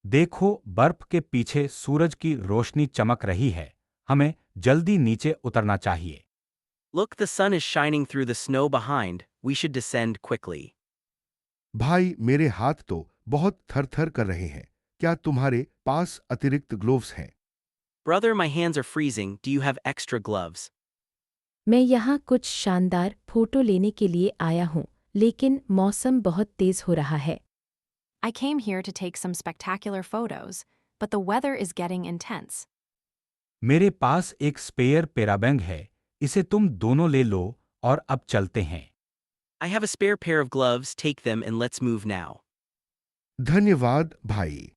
देखो, बर्फ के पीछे सूरज की रोशनी चमक रही है। हमें जल्दी नीचे उतरना चाहिए। Look, the sun is shining through the snow behind. We should descend quickly. भाई, मेरे हाथ तो बहुत थर-थर कर रहे हैं। क्या तुम्हारे पास अतिरिक्त ग्लोव्स हैं? Brother, my hands are freezing. Do you have extra gloves? मैं यहाँ कुछ शानदार फोटो लेने के लिए आया हूँ, लेकिन मौसम बहुत तेज हो रहा है। I came here to take some spectacular photos, but the weather is getting intense. मेरे पास एक स्पेयर पेराबैंग है। इसे तुम दोनों ले लो और अब चलते हैं। I have a spare pair of gloves. Take them and let's move now. धन्यवाद भाई।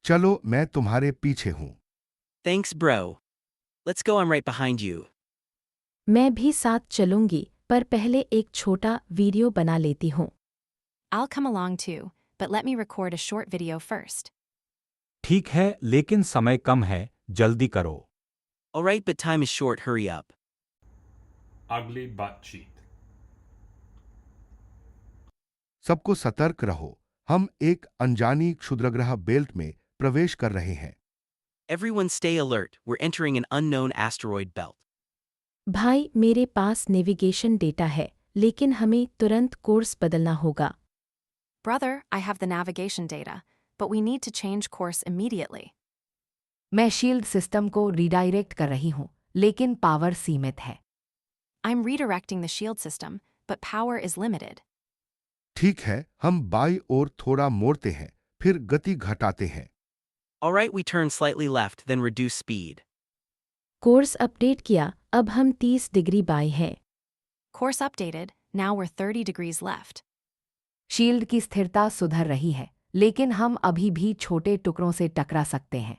चलो, मैं तुम्हारे पीछे हूँ। Thanks, bro. Let's go, I'm right behind you. मैं भी साथ चलूंगी, पर पहले एक छोटा वीडियो बना लेती हूँ। I'll come along too, but let me record a short video first. ठीक है, लेकिन समय कम है, जल्दी करो। Alright, but time is short, hurry up. अगली बातचीत। सबको सतर्क रहो। हम एक अनजानी क्षुद्रग्रह बेल्ट में प्रवेश कर रहे हैं। Everyone stay alert, we're entering an unknown asteroid belt. भाई, मेरे पास नेविगेशन डेटा है, लेकिन हमें तुरंत कोर्स बदलना होगा। Brother, I have the navigation data, but we need to change course immediately. मैं शील्ड सिस्टम को रीडायरेक्ट कर रही हूँ, लेकिन पावर सीमित है। I'm redirecting the shield system, but power is limited. ठीक है, हम बाईं ओर थोड़ा मोड़ते हैं, फिर गति घटाते हैं। Alright, we turn slightly left, then reduce speed. Course update किया, अब हम 30 डिग्री बाएं हैं। Course updated, now we're 30 degrees left. Shield की स्थिरता सुधर रही है, लेकिन हम अभी भी छोटे टुकड़ों से टकरा सकते हैं।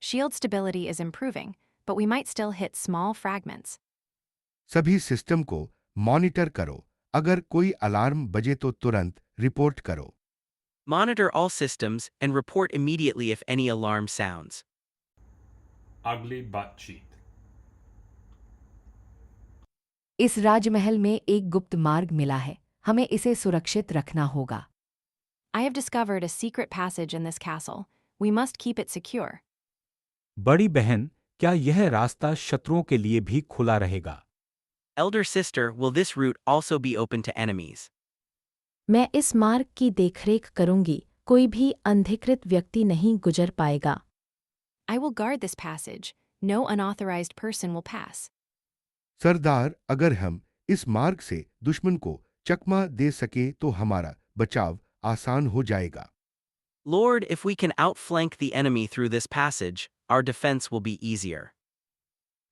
Shield stability is improving, but we might still hit small fragments. सभी सिस्टम को मॉनिटर करो। अगर कोई अलार्म बजे तो तुरंत रिपोर्ट करो। Monitor all systems and report immediately if any alarm sounds. अगली बातचीत। इस राजमहल में एक गुप्त मार्ग मिला है, हमें इसे सुरक्षित रखना होगा। I have discovered a secret passage in this castle. We must keep it secure. बड़ी बहन, क्या यह रास्ता शत्रुओं के लिए भी खुला रहेगा? Elder sister, will this route also be open to enemies? मैं इस मार्ग की देखरेख करूंगी, कोई भी अनधिकृत व्यक्ति नहीं गुजर पाएगा। I will guard this passage. No unauthorized person will pass. सरदार, अगर हम इस मार्ग से दुश्मन को चकमा दे सके तो हमारा बचाव आसान हो जाएगा। Lord, if we can outflank the enemy through this passage, our defense will be easier.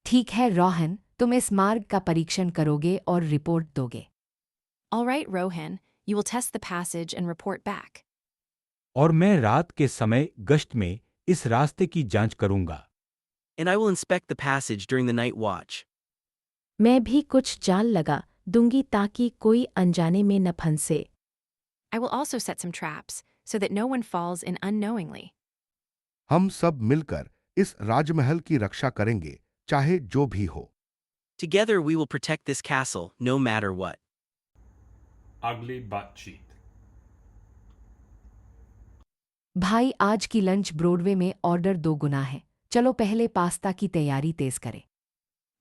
ठीक है रोहन, तुम इस मार्ग का परीक्षण करोगे और रिपोर्ट दोगे। All right, Rohan, you will test the passage and report back. और मैं रात के समय गश्त में इस रास्ते की जांच करूंगा। And I will inspect the passage during the night watch. मैं भी कुछ जाल लगा दूंगी ताकि कोई अनजाने में न फंसे। I will also set some traps, so that no one falls in unknowingly. हम सब मिलकर इस राजमहल की रक्षा करेंगे, चाहे जो भी हो। Together we will protect this castle, no matter what. अगली बातचीत। भाई, आज की लंच ब्रॉडवे में ऑर्डर 2 गुना है। चलो पहले पास्ता की तैयारी तेज करें।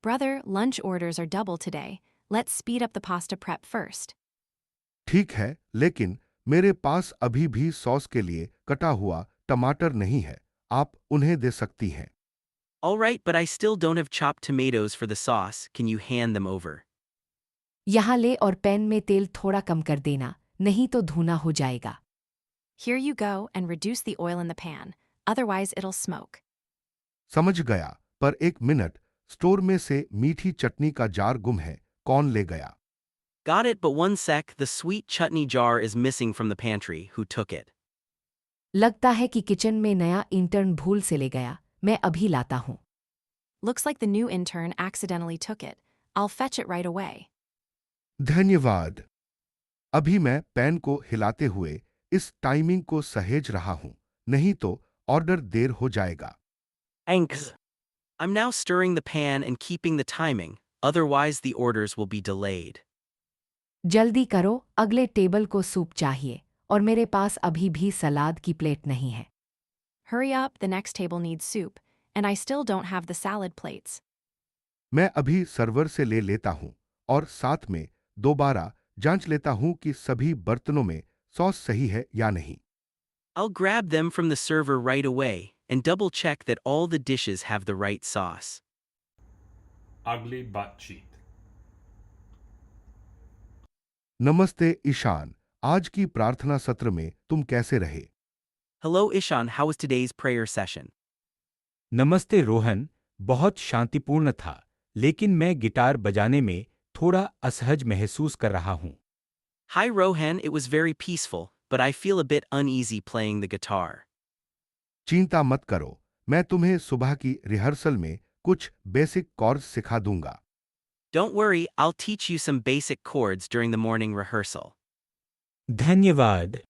Brother, lunch orders are double today. Let's speed up the pasta prep first. ठीक है, लेकिन मेरे पास अभी भी सॉस के लिए कटा हुआ टमाटर नहीं है। आप उन्हें दे सकती हैं। Alright, but I still don't have chopped tomatoes for the sauce. Can you hand them over? यहाँ ले और पैन में तेल थोड़ा कम कर देना, नहीं तो धुना हो जाएगा। Here you go and reduce the oil in the pan, otherwise it'll smoke. समझ गया, पर एक मिनट, स्टोर में से मीठी चटनी का जार गुम है। कौन ले गया? Got it, but one sec, the sweet chutney jar is missing from the pantry. Who took it? लगता है कि किचन में नया इंटर्न भूल से ले गया। मैं अभी लाता हूँ। Looks like the new intern accidentally took it. I'll fetch it right away. धन्यवाद। अभी मैं पैन को हिलाते हुए इस टाइमिंग को सहेज रहा हूं, नहीं तो ऑर्डर देर हो जाएगा। Thanks. I'm now stirring the pan and keeping the timing, otherwise the orders will be delayed. जल्दी करो, अगले टेबल को सूप चाहिए और मेरे पास अभी भी सलाद की प्लेट नहीं है। Hurry up, the next table needs soup, and I still don't have the salad plates. मैं अभी सर्वर से ले लेता हूँ और साथ में दोबारा जांच लेता हूँ कि सभी बर्तनों में सॉस सही है या नहीं। I'll grab them from the server right away and double check that all the dishes have the right sauce. Ugly butt cheat. नमस्ते ईशान, आज की प्रार्थना सत्र में तुम कैसे रहे? Hello Ishan, how was today's prayer session? नमस्ते रोहन, बहुत शांतिपूर्ण था, लेकिन मैं गिटार बजाने में थोड़ा असहज महसूस कर रहा हूँ। Hi Rohan, it was very peaceful, but I feel a bit uneasy playing the guitar. चिंता मत करो, मैं तुम्हें सुबह की रिहर्सल में कुछ बेसिक कॉर्ड्स सिखा दूंगा। Don't worry, I'll teach you some basic chords during the morning rehearsal. धन्यवाद।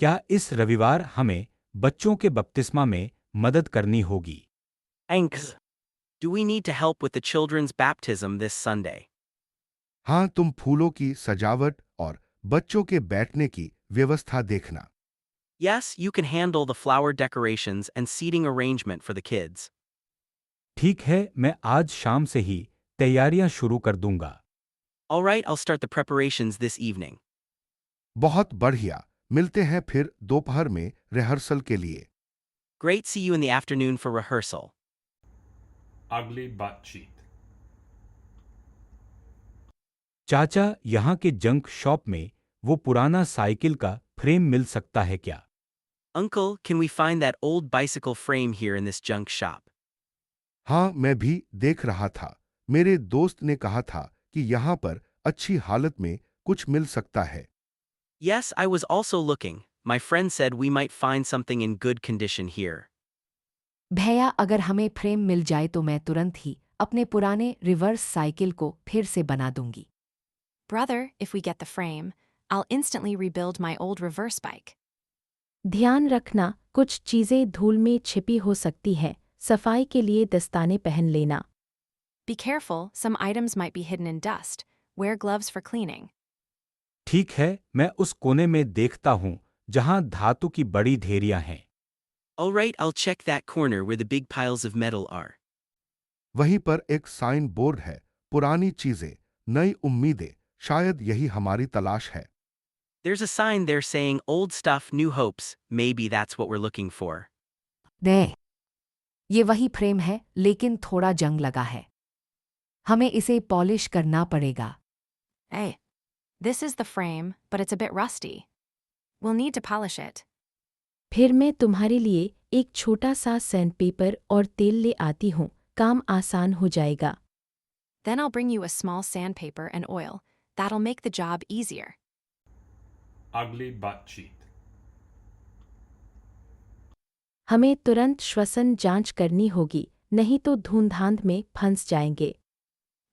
क्या इस रविवार हमें बच्चों के बपतिस्मा में मदद करनी होगी? Thanks. Do we need to help with the children's baptism this Sunday? हाँ, तुम फूलों की सजावट और बच्चों के बैठने की व्यवस्था देखना। Yes, you can handle the flower decorations and seating arrangement for the kids. ठीक है, मैं आज शाम से ही तैयारियां शुरू कर दूंगा। All right, I'll start the preparations this evening. बहुत बढ़िया, मिलते हैं फिर दोपहर में रिहर्सल के लिए। Great, see you in the afternoon for rehearsal. Ugly butt cheat. चाचा, यहाँ के जंक शॉप में वो पुराना साइकिल का फ्रेम मिल सकता है क्या? Uncle, can we find that old bicycle frame here in this junk shop? हाँ, मैं भी देख रहा था। मेरे दोस्त ने कहा था कि यहाँ पर अच्छी हालत में कुछ मिल सकता है। Yes, I was also looking. My friend said we might find something in good condition here. भैया, अगर हमें फ्रेम मिल जाए तो मैं तुरंत ही अपने पुराने रिवर्स साइकिल को फिर से बना दूंगी। Brother, if we get the frame, I'll instantly rebuild my old reverse bike. ध्यान रखना, कुछ चीजें धूल में छिपी हो सकती है, सफाई के लिए दस्ताने पहन लेना। Be careful, some items might be hidden in dust. Wear gloves for cleaning. ठीक है, मैं उस कोने में देखता हूँ जहाँ धातु की बड़ी ढेरियां हैं। All right, I'll check that corner where the big piles of metal are. वहीं पर एक साइन बोर्ड है, पुरानी चीजें, नई उम्मीदें, शायद यही हमारी तलाश है। There's a sign there saying old stuff, new hopes. Maybe that's what we're looking for. नहीं, ये वही फ्रेम है, लेकिन थोड़ा जंग लगा है। हमें इसे पॉलिश करना पड़ेगा। Hey, this is the frame, but it's a bit rusty. We'll need to polish it. फिर मैं तुम्हारे लिए एक छोटा सा सैंडपेपर और तेल ले आती हूँ, काम आसान हो जाएगा। Then I'll bring you a small sandpaper and oil. That'll make the job easier. Ugly butt cheat. हमें तुरंत श्वसन जांच करनी होगी, नहीं तो धुंधांध में फंस जाएंगे।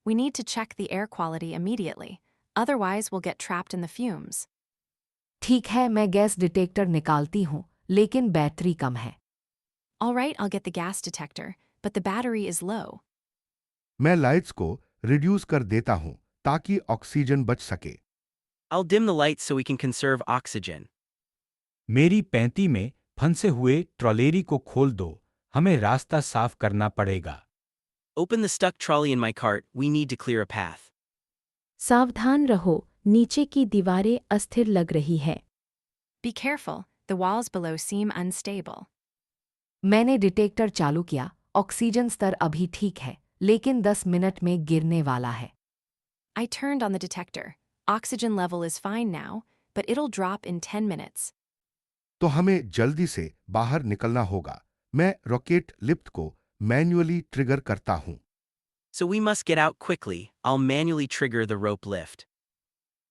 We need to check the air quality immediately. Otherwise, we'll get trapped in the fumes. ठीक है, मैं गैस डिटेक्टर निकालती हूँ, लेकिन बैटरी कम है। All right, I'll get the gas detector, but the battery is low. मैं लाइट्स को reduce कर देता हूँ ताकि ऑक्सीजन बच सके। I'll dim the lights so we can conserve oxygen. मेरी पैंती में फंसे हुए ट्रॉलेरी को खोल दो, हमें रास्ता साफ करना पड़ेगा। Open the stuck trolley in my cart, we need to clear a path. सावधान रहो, नीचे की दीवारें अस्थिर लग रही है। Be careful, the walls below seem unstable. मैंने डिटेक्टर चालू किया, ऑक्सीजन स्तर अभी ठीक है, लेकिन 10 मिनट में गिरने वाला है। I turned on the detector. Oxygen level is fine now, but it'll drop in 10 minutes. तो हमें जल्दी से बाहर निकलना होगा। मैं रॉकेट लिफ्ट को मैन्युअली ट्रिगर करता हूँ। So we must get out quickly. I'll manually trigger the rope lift.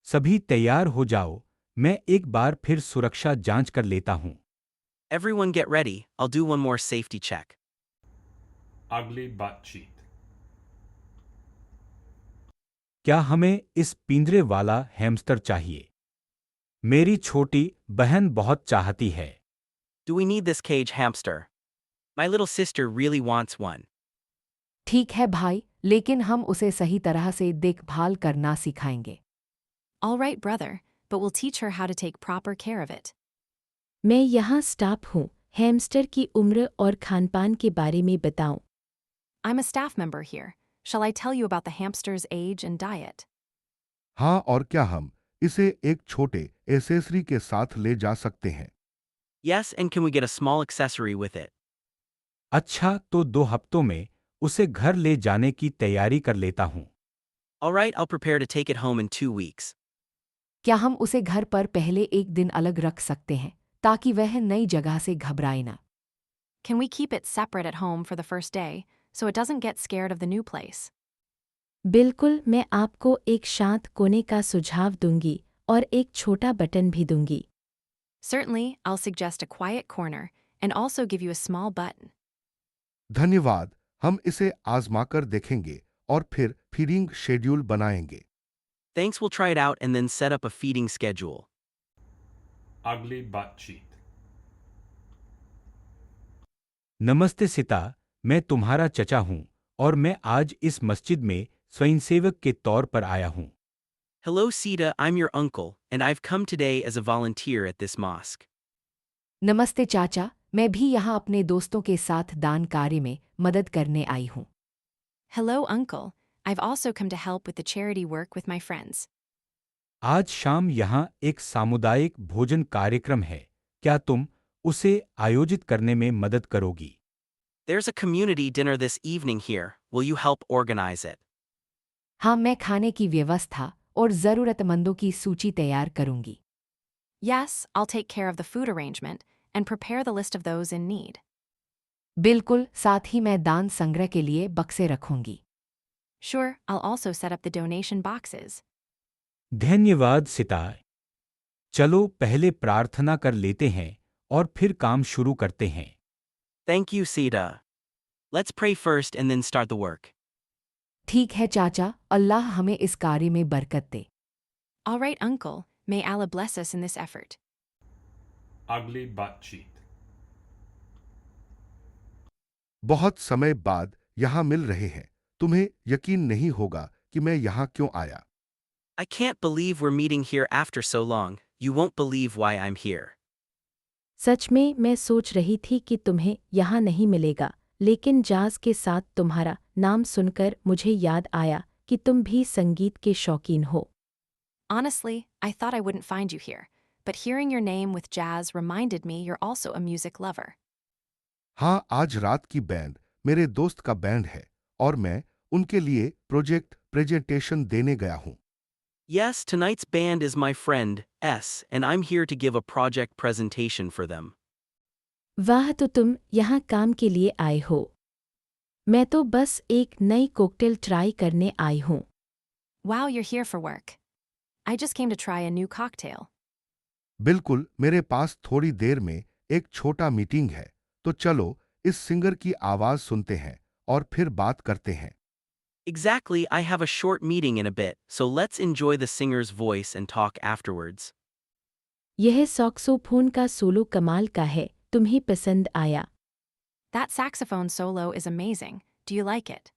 सभी तैयार हो जाओ, मैं एक बार फिर सुरक्षा जांच कर लेता हूँ। Everyone get ready, I'll do one more safety check. Ugly butt cheat. क्या हमें इस पिंजरे वाला हैमस्टर चाहिए? मेरी छोटी बहन बहुत चाहती है। Do we need this cage hamster? My little sister really wants one. ठीक है भाई, लेकिन हम उसे सही तरह से देखभाल करना सिखाएंगे। All right, brother, but we'll teach her how to take proper care of it. मैं यहाँ स्टाफ हूँ, हैमस्टर की उम्र और खानपान के बारे में बताऊं? I'm a staff member here. Shall I tell you about the hamster's age and diet? हाँ, और क्या हम इसे एक छोटे एसेसरी के साथ ले जा सकते हैं? Yes, and can we get a small accessory with it? अच्छा, तो 2 हफ्तों में उसे घर ले जाने की तैयारी कर लेता हूँ। Alright, I'll prepare to take it home in 2 weeks. क्या हम उसे घर पर पहले एक दिन अलग रख सकते हैं ताकि वह नई जगह से घबराए ना? Can we keep it separate at home for the first day so it doesn't get scared of the new place? बिल्कुल, मैं आपको एक शांत कोने का सुझाव दूंगी और एक छोटा बटन भी दूंगी। Certainly, I'll suggest a quiet corner and also give you a small button. धन्यवाद, हम इसे आजमाकर देखेंगे और फिर फीडिंग शेड्यूल बनाएंगे। Thanks, we'll try it out and then set up a feeding schedule. Ugly butt cheek. नमस्ते सिता, मैं तुम्हारा चचा हूँ और मैं आज इस मस्जिद में स्वयंसेवक के तौर पर आया हूँ। Hello, Sita, I'm your uncle, and I've come today as a volunteer at this mosque. नमस्ते चाचा, मैं भी यहाँ अपने दोस्तों के साथ दान कार्य में मदद करने आई हूँ। Hello, Uncle. I've also come to help with the charity work with my friends. आज शाम यहाँ एक सामुदायिक भोजन कार्यक्रम है, क्या तुम उसे आयोजित करने में मदद करोगी? There's a community dinner this evening here. Will you help organize it? हाँ, मैं खाने की व्यवस्था और ज़रूरतमंदों की सूची तैयार करूंगी। Yes, I'll take care of the food arrangement and prepare the list of those in need. बिल्कुल, साथ ही मैं दान संग्रह के लिए बक्से रखूंगी। Sure, I'll also set up the donation boxes. धन्यवाद सिता। चलो पहले प्रार्थना कर लेते हैं और फिर काम शुरू करते हैं। Thank you, Sita. Let's pray first and then start the work. ठीक है चाचा, अल्लाह हमें इस कार्य में बरकत दे। All right, Uncle. May Allah bless us in this effort. Ugly butt cheek. बहुत समय बाद यहाँ मिल रहे हैं। तुम्हें यकीन नहीं होगा कि मैं यहाँ क्यों आया। I can't believe we're meeting here after so long. You won't believe why I'm here. सच में मैं सोच रही थी कि तुम्हें यहाँ नहीं मिलेगा, लेकिन जाज के साथ तुम्हारा नाम सुनकर मुझे याद आया कि तुम भी संगीत के शौकीन हो। Honestly, I thought I wouldn't find you here, but hearing your name with Jazz reminded me you're also a music lover. हाँ, आज रात की बैंड मेरे दोस्त का बैंड है और मैं उनके लिए प्रोजेक्ट प्रेजेंटेशन देने गया हूँ। Yes, tonight's band is my friend, S, and I'm here to give a project presentation for them. वाह, तो तुम यहाँ काम के लिए आए हो। मैं तो बस एक नई कोकटेल ट्राई करने आई हूँ। Wow, you're here for work. I just came to try a new cocktail. बिल्कुल, मेरे पास थोड़ी देर में एक छोटा मीटिंग है, तो चलो इस सिंगर की आवाज सुनते हैं और फिर बात करते हैं। Exactly, I have a short meeting in a bit, so let's enjoy the singer's voice and talk afterwards. यह सॉक्सोफोन का सोलो कमाल का है, तुम्हें पसंद आया? That saxophone solo is amazing. Do you like it?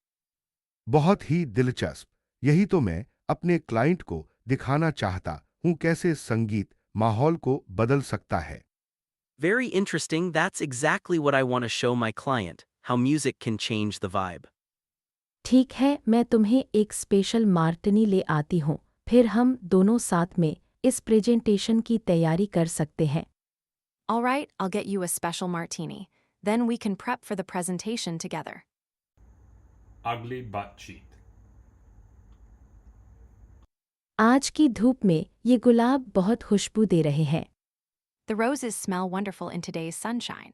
बहुत ही दिलचस्प। यही तो मैं अपने क्लाइंट को दिखाना चाहता हूँ कैसे संगीत माहौल को बदल सकता है। Very interesting, that's exactly what I want to show my client, how music can change the vibe. ठीक है, मैं तुम्हें एक स्पेशल मार्टिनी ले आती हूँ, फिर हम दोनों साथ में इस प्रेजेंटेशन की तैयारी कर सकते हैं। All right, I'll get you a special martini. Then we can prep for the presentation together. Ugly butt cheek. आज की धूप में ये गुलाब बहुत खुशबू दे रहे हैं। The roses smell wonderful in today's sunshine.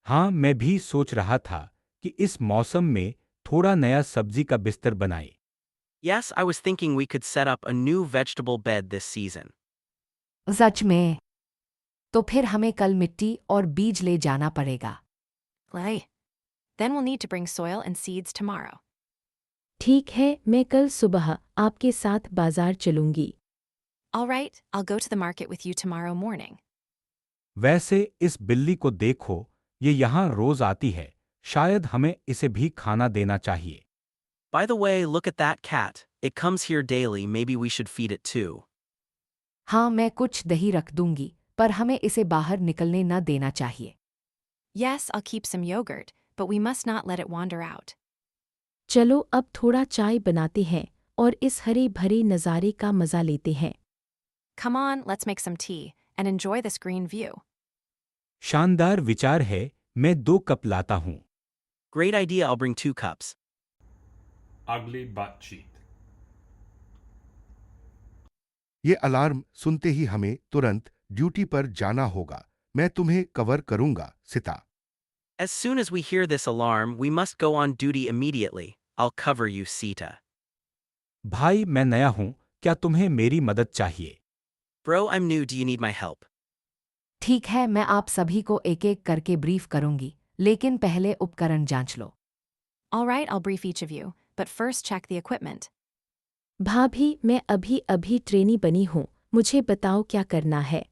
हाँ, मैं भी सोच रहा था कि इस मौसम में थोड़ा नया सब्जी का बिस्तर बनाए। Yes, I was thinking we could set up a new vegetable bed this season. सच में? तो फिर हमें कल मिट्टी और बीज ले जाना पड़ेगा। Lay. Then we'll need to bring soil and seeds tomorrow. ठीक है, मैं कल सुबह आपके साथ बाजार चलूंगी। All right, I'll go to the market with you tomorrow morning. वैसे इस बिल्ली को देखो, ये यहाँ रोज आती है, शायद हमें इसे भी खाना देना चाहिए। By the way, look at that cat. It comes here daily, maybe we should feed it too. हाँ, मैं कुछ दही रख दूंगी, पर हमें इसे बाहर निकलने न देना चाहिए। Yes, I'll keep some yogurt, but we must not let it wander out. चलो अब थोड़ा चाय बनाते हैं और इस हरे भरे नज़ारे का मज़ा लेते हैं। Come on, let's make some tea and enjoy this green view. शानदार विचार है, मैं 2 कप लाता हूँ। Great idea, I'll bring 2 cups. Ugly butt cheek. ये अलार्म सुनते ही हमें तुरंत ड्यूटी पर जाना होगा। मैं तुम्हें कवर करूंगा, सिता। As soon as we hear this alarm, we must go on duty immediately. I'll cover you, Sita. भाई मैं नया हूँ, क्या तुम्हें मेरी मदद चाहिए? Bro, I'm new, do you need my help? ठीक है, मैं आप सभी को एक एक करके ब्रीफ करूंगी, लेकिन पहले उपकरण जांच लो। All right, I'll brief each of you, but first check the equipment. भाभी मैं अभी अभी ट्रेनी बनी हूँ, मुझे बताओ क्या करना है।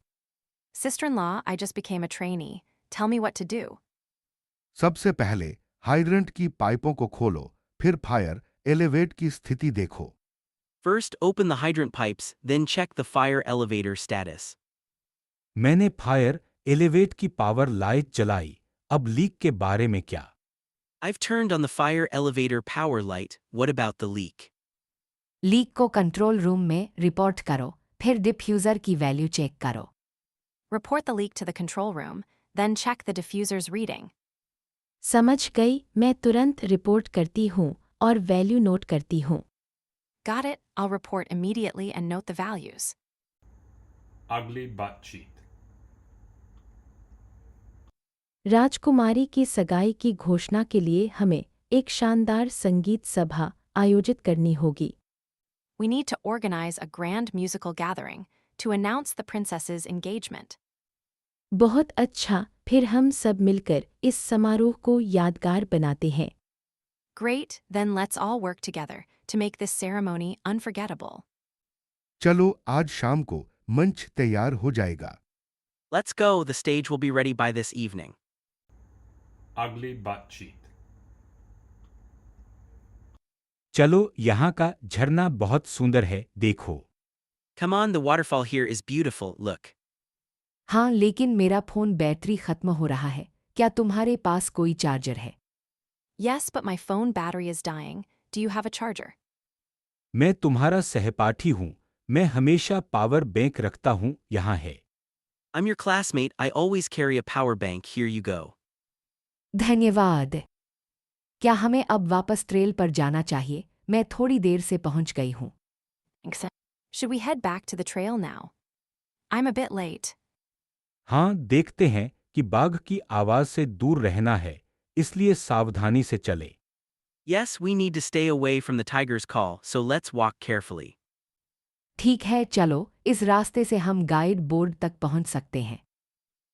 Sister-in-law, I just became a trainee. Tell me what to do. सबसे पहले हाइड्रेंट की पाइपों को खोलो, फिर फायर एलिवेट की स्थिति देखो। First, open the hydrant pipes, then check the fire elevator status. मैंने फायर एलिवेट की पावर लाइट जलाई, अब लीक के बारे में क्या? I've turned on the fire elevator power light. What about the leak? Leak को कंट्रोल रूम में रिपोर्ट करो, फिर डिफ्यूज़र की वैल्यू चेक करो। Report the leak to the control room, then check the diffuser's reading. समझ गई, मैं तुरंत रिपोर्ट करती हूँ और वैल्यू नोट करती हूँ। Got it, I'll report immediately and note the values. Ugly butt cheek. राजकुमारी की सगाई की घोषणा के लिए हमें एक शानदार संगीत सभा आयोजित करनी होगी। We need to organize a grand musical gathering to announce the princess's engagement. बहुत अच्छा, फिर हम सब मिलकर इस समारोह को यादगार बनाते हैं। Great, then let's all work together to make this ceremony unforgettable. चलो आज शाम को मंच तैयार हो जाएगा। Let's go, the stage will be ready by this evening. Ugly butt cheek. चलो यहाँ का झरना बहुत सुंदर है, देखो। Come on, the waterfall here is beautiful, look. हाँ, लेकिन मेरा फ़ोन बैटरी खत्म हो रहा है। क्या तुम्हारे पास कोई चार्जर है? Yes, but my phone battery is dying. Do you have a charger? मैं तुम्हारा सहपाठी हूँ, मैं हमेशा पावर बैंक रखता हूँ, यहाँ है। I'm your classmate, I always carry a power bank, here you go. धन्यवाद। क्या हमें अब वापस ट्रेल पर जाना चाहिए? मैं थोड़ी देर से पहुंच गई हूँ। Should we head back to the trail now? I'm a bit late. हाँ, देखते हैं कि बाघ की आवाज से दूर रहना है, इसलिए सावधानी से चले। Yes, we need to stay away from the tiger's call, so let's walk carefully. ठीक है, चलो, इस रास्ते से हम गाइड बोर्ड तक पहुंच सकते हैं।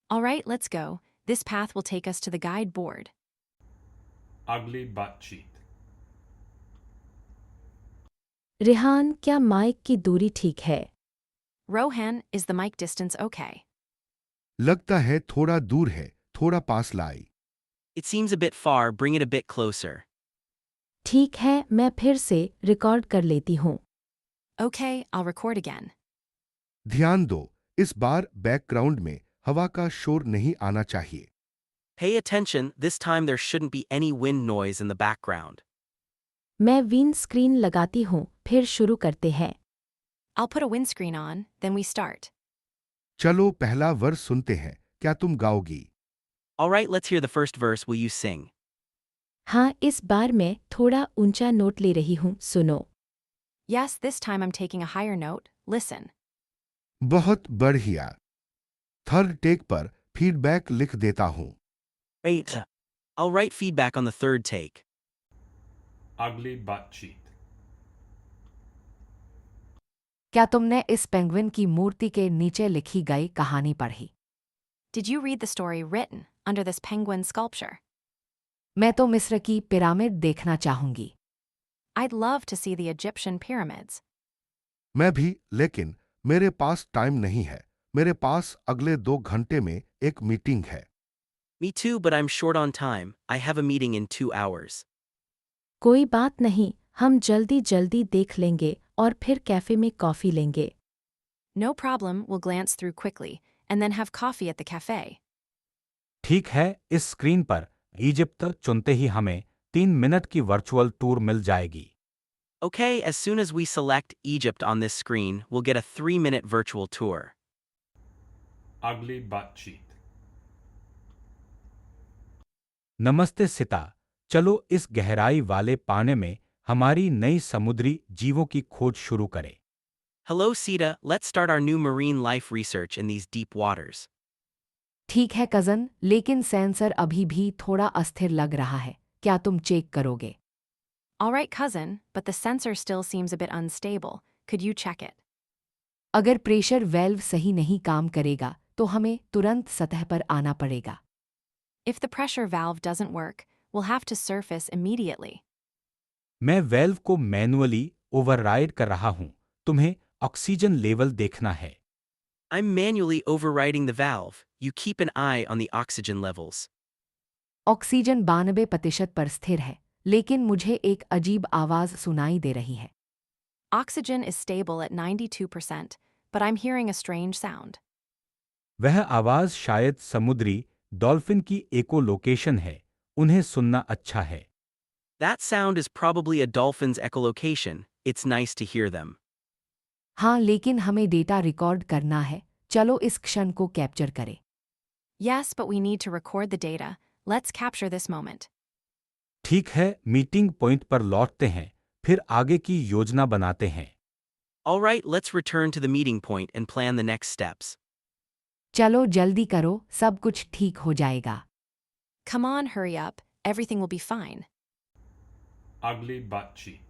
All right, let's go. This path will take us to the guide board. Ugly butt cheek. Rihan, क्या माइक की दूरी ठीक है? Rohan, is the mic distance okay? लगता है थोड़ा दूर है, थोड़ा पास लाई। It seems a bit far, bring it a bit closer. ठीक है, मैं फिर से रिकॉर्ड कर लेती हूँ। Okay, I'll record again. ध्यान दो, इस बार बैकग्राउंड में हवा का शोर नहीं आना चाहिए। Pay attention, this time there shouldn't be any wind noise in the background. मैं विंड स्क्रीन लगाती हूँ, फिर शुरू करते हैं। I'll put a windscreen on, then we start. चलो पहला वर्स सुनते हैं, क्या तुम गाओगी? Alright, let's hear the first verse, will you sing? हाँ, इस बार मैं थोड़ा ऊंचा नोट ले रही हूँ, सुनो। Yes, this time I'm taking a higher note, listen. बहुत बढ़िया। थर्ड टेक पर फीडबैक लिख देता हूँ। Wait. I'll write feedback on the third take. Ugly butt cheek. क्या तुमने इस पेंगुइन की मूर्ति के नीचे लिखी गई कहानी पढ़ी? Did you read the story written under this penguin sculpture? मैं तो मिस्र की पिरामिड देखना चाहूंगी। I'd love to see the Egyptian pyramids. मैं भी, लेकिन मेरे पास टाइम नहीं है। मेरे पास अगले 2 घंटे में एक मीटिंग है। Me too, but I'm short on time. I have a meeting in 2 hours. कोई बात नहीं, हम जल्दी जल्दी देख लेंगे और फिर कैफे में कॉफी लेंगे। No problem, we'll glance through quickly, and then have coffee at the cafe. ठीक है, इस स्क्रीन पर इजिप्ट चुनते ही हमें 3 मिनट की वर्चुअल टूर मिल जाएगी। Okay, as soon as we select Egypt on this screen, we'll get a 3-minute virtual tour. Ugly butt cheek. नमस्ते सिता, चलो इस गहराई वाले पानी में हमारी नई समुद्री जीवों की खोज शुरू करें। Hello, Sita. Let's start our new marine life research in these deep waters. ठीक है कज़न, लेकिन सेंसर अभी भी थोड़ा अस्थिर लग रहा है। क्या तुम चेक करोगे? All right, cousin, but the sensor still seems a bit unstable. Could you check it? अगर प्रेशर वेल्व सही नहीं काम करेगा तो हमें तुरंत सतह पर आना पड़ेगा। If the pressure valve doesn't work, we'll have to surface immediately. मैं वेल्व को मैनुअली ओवरराइड कर रहा हूं। तुम्हें ऑक्सीजन लेवल देखना है। I'm manually overriding the valve. You keep an eye on the oxygen levels. Oxygen 92% पर स्थिर है, लेकिन मुझे एक अजीब आवाज सुनाई दे रही है। Oxygen is stable at 92%, but I'm hearing a strange sound. वह आवाज शायद समुद्री डॉल्फिन की एकोलोकेशन है। उन्हें सुनना अच्छा है। That sound is probably a dolphin's echolocation. It's nice to hear them. हाँ, लेकिन हमें डेटा रिकॉर्ड करना है। चलो इस क्षण को कैप्चर करें। Yes, but we need to record the data. Let's capture this moment. ठीक है, मीटिंग पॉइंट पर लौटते हैं, फिर आगे की योजना बनाते हैं। All right, let's return to the meeting point and plan the next steps. चलो जल्दी करो, सब कुछ ठीक हो जाएगा। Come on, hurry up. Everything will be fine. Ugly butt cheek.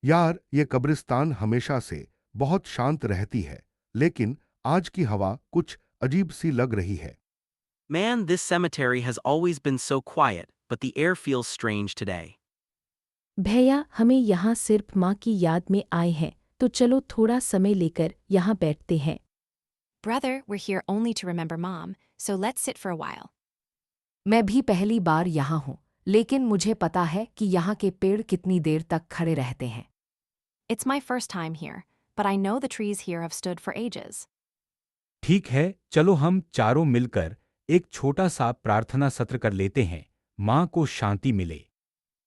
यार, ये कब्रिस्तान हमेशा से बहुत शांत रहती है, लेकिन आज की हवा कुछ अजीब सी लग रही है। Man, this cemetery has always been so quiet, but the air feels strange today. भैया, हमें यहाँ सिर्फ माँ की याद में आए हैं, तो चलो थोड़ा समय लेकर यहाँ बैठते हैं। Brother, we're here only to remember Mom, so let's sit for a while. मैं भी पहली बार यहाँ हूँ, लेकिन मुझे पता है कि यहाँ के पेड़ कितनी देर तक खड़े रहते हैं। It's my first time here, but I know the trees here have stood for ages. ठीक है, चलो हम चारों मिलकर एक छोटा सा प्रार्थना सत्र कर लेते हैं। माँ को शांति मिले।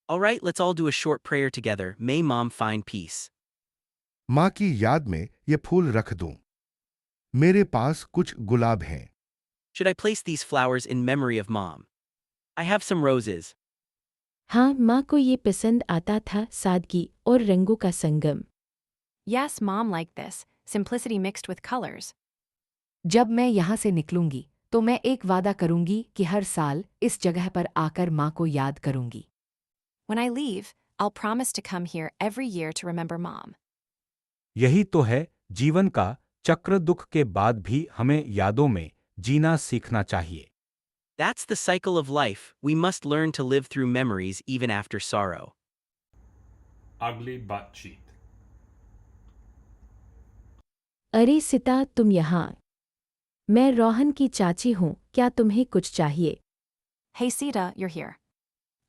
All right, let's all do a short prayer together. May Mom find peace. माँ की याद में ये फूल रख दूं। मेरे पास कुछ गुलाब हैं। Should I place these flowers in memory of Mom? I have some roses. हाँ, माँ को ये पसंद आता था, सादगी और रंगों का संगम। Yes, Mom liked this, simplicity mixed with colors. जब मैं यहाँ से निकलूंगी, तो मैं एक वादा करूंगी कि हर साल इस जगह पर आकर माँ को याद करूंगी। When I leave, I'll promise to come here every year to remember Mom. यही तो है जीवन का चक्र। दुख के बाद भी हमें यादों में जीना सीखना चाहिए। That's the cycle of life. We must learn to live through memories even after sorrow. Ugly butt cheek. अरे सिता, तुम यहाँ। मैं रोहन की चाची हूँ, क्या तुम्हें कुछ चाहिए? Hey Sita, you're here.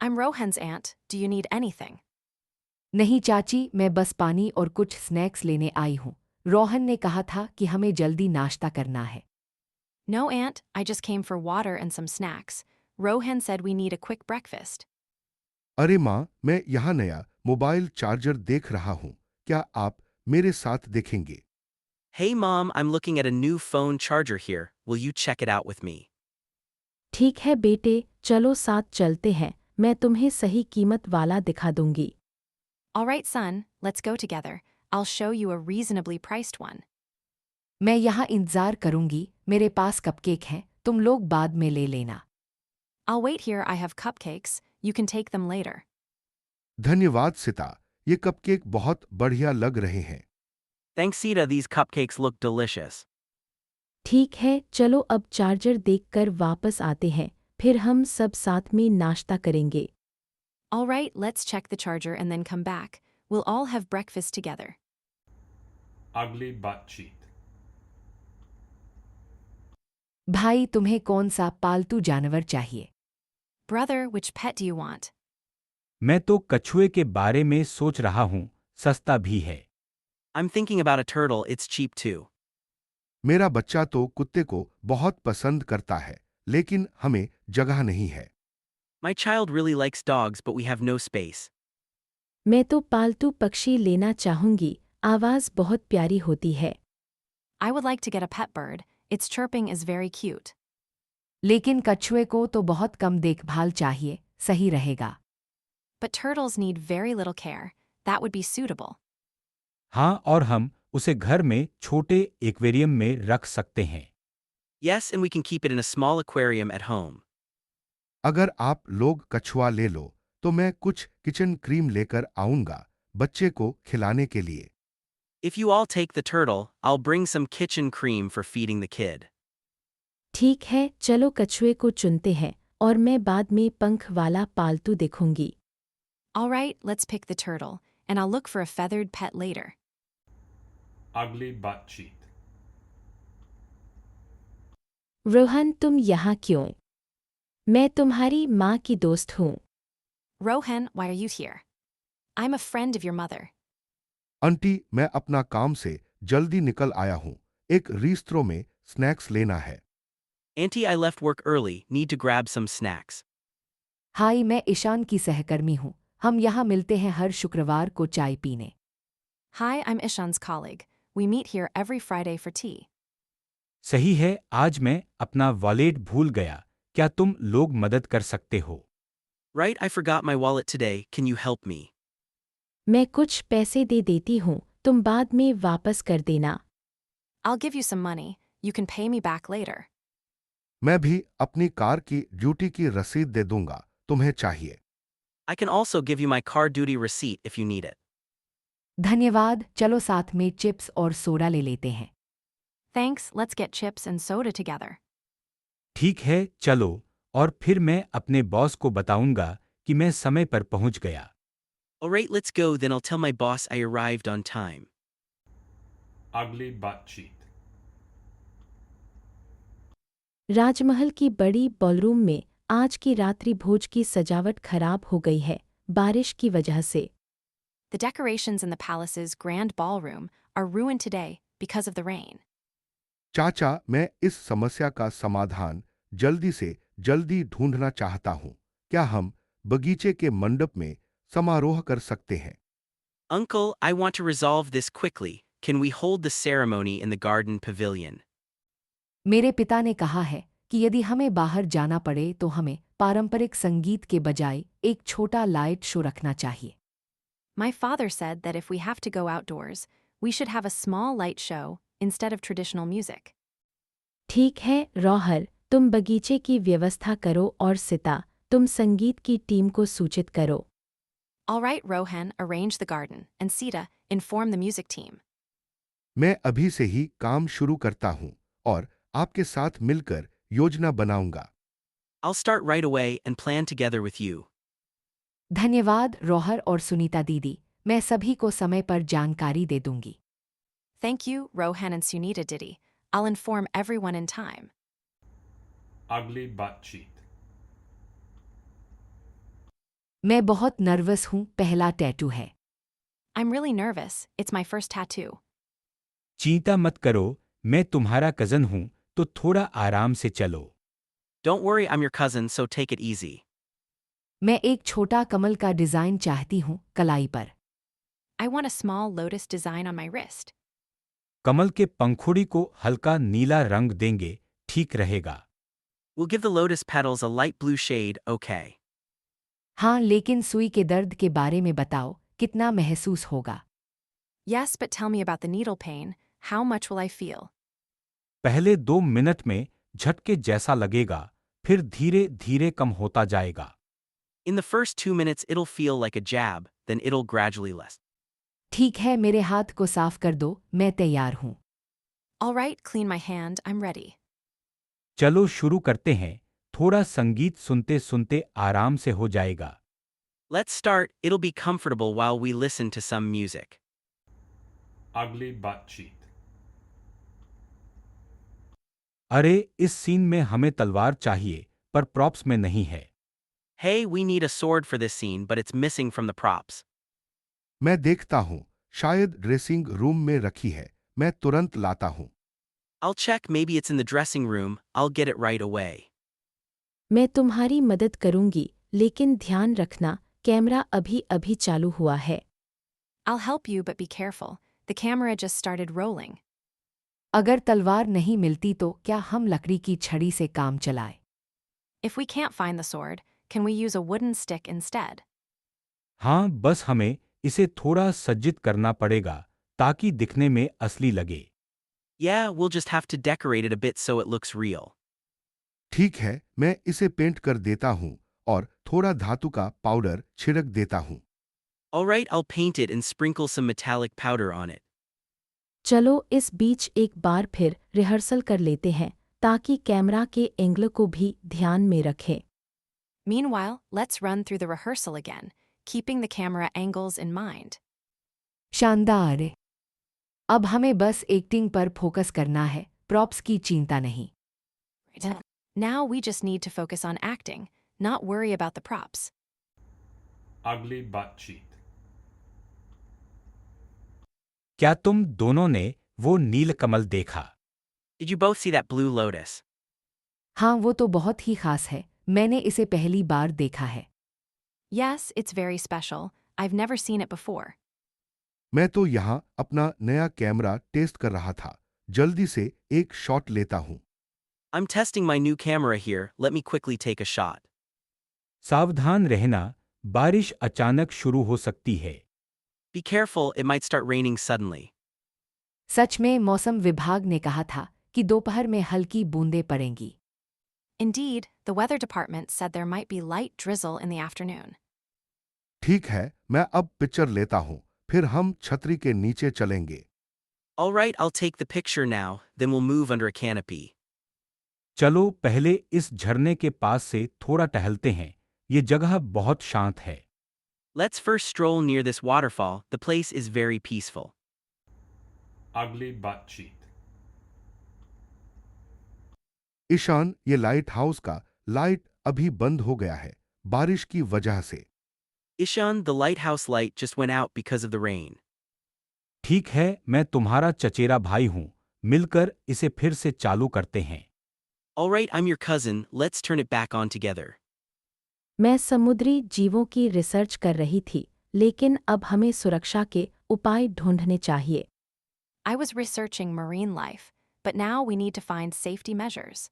I'm Rohan's aunt. Do you need anything? नहीं चाची, मैं बस पानी और कुछ स्नैक्स लेने आई हूँ। रोहन ने कहा था कि हमें जल्दी नाश्ता करना है। No, aunt. I just came for water and some snacks. Rohan said we need a quick breakfast. अरे माँ, मैं यहाँ नया मोबाइल चार्जर देख रहा हूँ। क्या आप मेरे साथ देखेंगे? Hey Mom, I'm looking at a new phone charger here. Will you check it out with me? ठीक है बेटे, चलो साथ चलते हैं। मैं तुम्हें सही कीमत वाला दिखा दूंगी। All right, son, let's go together. I'll show you a reasonably priced one. मैं यहाँ इंतजार करूंगी, मेरे पास कपकेक हैं, तुम लोग बाद में ले लेना। I'll wait here. I have cupcakes. You can take them later. धन्यवाद सिता, ये कपकेक बहुत बढ़िया लग रहे हैं। Thanks, Sita. These cupcakes look delicious. ठीक है, चलो अब चार्जर देखकर वापस आते हैं, फिर हम सब साथ में नाश्ता करेंगे। All right, let's check the charger and then come back. We'll all have breakfast together. Ugly butt cheek. भाई, तुम्हें कौन सा पालतू जानवर चाहिए? Brother, which pet do you want? मैं तो कछुए के बारे में सोच रहा हूँ, सस्ता भी है। I'm thinking about a turtle. It's cheap too. मेरा बच्चा तो कुत्ते को बहुत पसंद करता है, लेकिन हमें जगह नहीं है। My child really likes dogs, but we have no space. मैं तो पालतू पक्षी लेना चाहूंगी, आवाज बहुत प्यारी होती है। I would like to get a pet bird. Its chirping is very cute. लेकिन कछुए को तो बहुत कम देखभाल चाहिए, सही रहेगा। But turtles need very little care. That would be suitable. हाँ, और हम उसे घर में छोटे एक्वेरियम में रख सकते हैं। Yes, and we can keep it in a small aquarium at home. अगर आप लोग कछुआ ले लो, तो मैं कुछ किचन क्रीम लेकर आऊंगा बच्चे को खिलाने के लिए। If you all take the turtle, I'll bring some kitchen cream for feeding the kid. ठीक है, चलो कछुए को चुनते हैं और मैं बाद में पंख वाला पालतू देखूंगी। All right, let's pick the turtle, and I'll look for a feathered pet later. Ugly butt cheek. Rohan, तुम यहाँ क्यों? मैं तुम्हारी माँ की दोस्त हूँ। Rohan, why are you here? I'm a friend of your mother. Aunty, मैं अपना काम से जल्दी निकल आया हूँ। एक रेस्तरां में स्नैक्स लेना है। Auntie, I left work early, need to grab some snacks. हाय, मैं ईशान की सहकर्मी हूँ। हम यहाँ मिलते हैं हर शुक्रवार को चाय पीने। Hi, I'm Ishan's colleague. We meet here every Friday for tea. सही है, आज मैं अपना वॉलेट भूल गया। क्या तुम लोग मदद कर सकते हो? Right, I forgot my wallet today, can you help me? मैं कुछ पैसे दे देती हूँ, तुम बाद में वापस कर देना। I'll give you some money. You can pay me back later. मैं भी अपनी कार की ड्यूटी की रसीद दे दूंगा, तुम्हें चाहिए। I can also give you my car duty receipt if you need it. धन्यवाद, चलो साथ में चिप्स और सोडा ले लेते हैं। Thanks, let's get chips and soda together. ठीक है, चलो, और फिर मैं अपने बॉस को बताऊंगा कि मैं समय पर पहुंच गया। Alright, let's go, then I'll tell my boss I arrived on time. Ugly butt cheek. राजमहल की बड़ी बॉलरूम में आज की रात्रि भोज की सजावट खराब हो गई है, बारिश की वजह से। The decorations in the palace's grand ballroom are ruined today because of the rain. चाचा, मैं इस समस्या का समाधान जल्दी से जल्दी ढूंढना चाहता हूँ। क्या हम बगीचे के मंडप में समारोह कर सकते हैं? Uncle, I want to resolve this quickly. Can we hold the ceremony in the garden pavilion? मेरे पिता ने कहा है कि यदि हमें बाहर जाना पड़े तो हमें पारंपरिक संगीत के बजाय एक छोटा लाइट शो रखना चाहिए। My father said that if we have to go outdoors, we should have a small light show instead of traditional music. ठीक है, रौहर, तुम बगीचे की व्यवस्था करो और सिता, तुम संगीत की टीम को सूचित करो। All right, Rohan, arrange the garden, and Sita, inform the music team. मैं अभी से ही काम शुरू करता हूँ और आपके साथ मिलकर योजना बनाऊंगा। I'll start right away and plan together with you. धन्यवाद, रौहर और सुनीता दीदी, मैं सभी को समय पर जानकारी दे दूंगी। Thank you, Rohan and Sunita Diddy. I'll inform everyone in time. Ugly butt cheek. मैं बहुत नर्वस हूँ, पहला टैटू है। I'm really nervous. It's my first tattoo. चिंता मत करो, मैं तुम्हारा कजन हूँ, तो थोड़ा आराम से चलो। Don't worry, I'm your cousin, so take it easy. मैं एक छोटा कमल का डिजाइन चाहती हूँ, कलाई पर। I want a small lotus design on my wrist. कमल के पंखुड़ी को हल्का नीला रंग देंगे, ठीक रहेगा। We'll give the lotus petals a light blue shade, okay? हाँ, लेकिन सुई के दर्द के बारे में बताओ, कितना महसूस होगा? Yes, but tell me about the needle pain. How much will I feel? पहले 2 मिनट में झटके जैसा लगेगा, फिर धीरे धीरे कम होता जाएगा। In the first 2 minutes, it'll feel like a jab, then it'll gradually less. ठीक है, मेरे हाथ को साफ कर दो, मैं तैयार हूँ। All right, clean my hand. I'm ready. चलो शुरू करते हैं, थोड़ा संगीत सुनते सुनते आराम से हो जाएगा। Let's start, it'll be comfortable while we listen to some music. Ugly butt cheek. अरे, इस सीन में हमें तलवार चाहिए, पर प्रॉप्स में नहीं है। Hey, we need a sword for this scene, but it's missing from the props. मैं देखता हूँ, शायद ड्रेसिंग रूम में रखी है, मैं तुरंत लाता हूँ। I'll check, maybe it's in the dressing room, I'll get it right away. मैं तुम्हारी मदद करूंगी, लेकिन ध्यान रखना, कैमरा अभी अभी चालू हुआ है। I'll help you, but be careful. The camera just started rolling. अगर तलवार नहीं मिलती तो क्या हम लकड़ी की छड़ी से काम चलाएं? If we can't find the sword, can we use a wooden stick instead? हाँ, बस हमें इसे थोड़ा सज्जित करना पड़ेगा ताकि दिखने में असली लगे। Yeah, we'll just have to decorate it a bit so it looks real. ठीक है, मैं इसे पेंट कर देता हूँ और थोड़ा धातु का पाउडर छिड़क देता हूँ। Alright, I'll paint it and sprinkle some metallic powder on it. चलो इस बीच एक बार फिर रिहर्सल कर लेते हैं, ताकि कैमरा के एंगल को भी ध्यान में रखें। Meanwhile, let's run through the rehearsal again, keeping the camera angles in mind. शानदार। अब हमें बस एक्टिंग पर फोकस करना है, प्रॉप्स की चिंता नहीं। Now we just need to focus on acting, not worry about the props. Ugly butt cheek. क्या तुम दोनों ने वो नीलकमल देखा? Did you both see that blue lotus? हाँ, वो तो बहुत ही खास है, मैंने इसे पहली बार देखा है। Yes, it's very special. I've never seen it before. मैं तो यहाँ अपना नया कैमरा टेस्ट कर रहा था, जल्दी से एक शॉट लेता हूँ। I'm testing my new camera here, let me quickly take a shot. सावधान रहना, बारिश अचानक शुरू हो सकती है। Be careful, it might start raining suddenly. सच में मौसम विभाग ने कहा था कि दोपहर में हल्की बूंदें पड़ेंगी। Indeed, the weather department said there might be light drizzle in the afternoon. ठीक है, मैं अब पिक्चर लेता हूँ, फिर हम छतरी के नीचे चलेंगे। Alright, I'll take the picture now, then we'll move under a canopy. चलो पहले इस झरने के पास से थोड़ा टहलते हैं, ये जगह बहुत शांत है। Let's first stroll near this waterfall, the place is very peaceful. Ugly butt cheek. Ishan, ये लाइट हाउस का लाइट अभी बंद हो गया है, बारिश की वजह से। Ishan, the lighthouse light just went out because of the rain. ठीक है, मैं तुम्हारा चचेरा भाई हूँ, मिलकर इसे फिर से चालू करते हैं। Alright, I'm your cousin, let's turn it back on together. मैं समुद्री जीवों की रिसर्च कर रही थी, लेकिन अब हमें सुरक्षा के उपाय ढूंढने चाहिए। I was researching marine life, but now we need to find safety measures.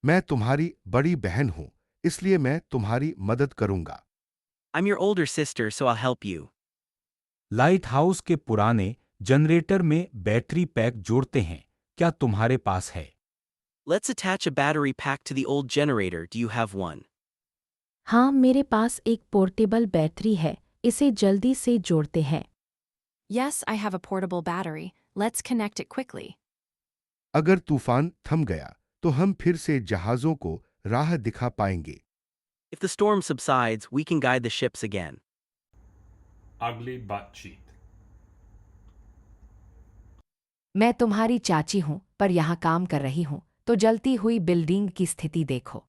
मैं तुम्हारी बड़ी बहन हूँ, इसलिए मैं तुम्हारी मदद करूंगा। I'm your older sister, so I'll help you. Light house के पुराने जनरेटर में बैटरी पैक जोड़ते हैं, क्या तुम्हारे पास है? Let's attach a battery pack to the old generator, do you have one? हाँ, मेरे पास एक पोर्टेबल बैटरी है, इसे जल्दी से जोड़ते हैं। Yes, I have a portable battery. Let's connect it quickly. अगर तूफान थम गया, तो हम फिर से जहाज़ों को राह दिखा पाएंगे। If the storm subsides, we can guide the ships again. Ugly butt cheek. मैं तुम्हारी चाची हूँ, पर यहाँ काम कर रही हूँ, तो जलती हुई बिल्डिंग की स्थिति देखो।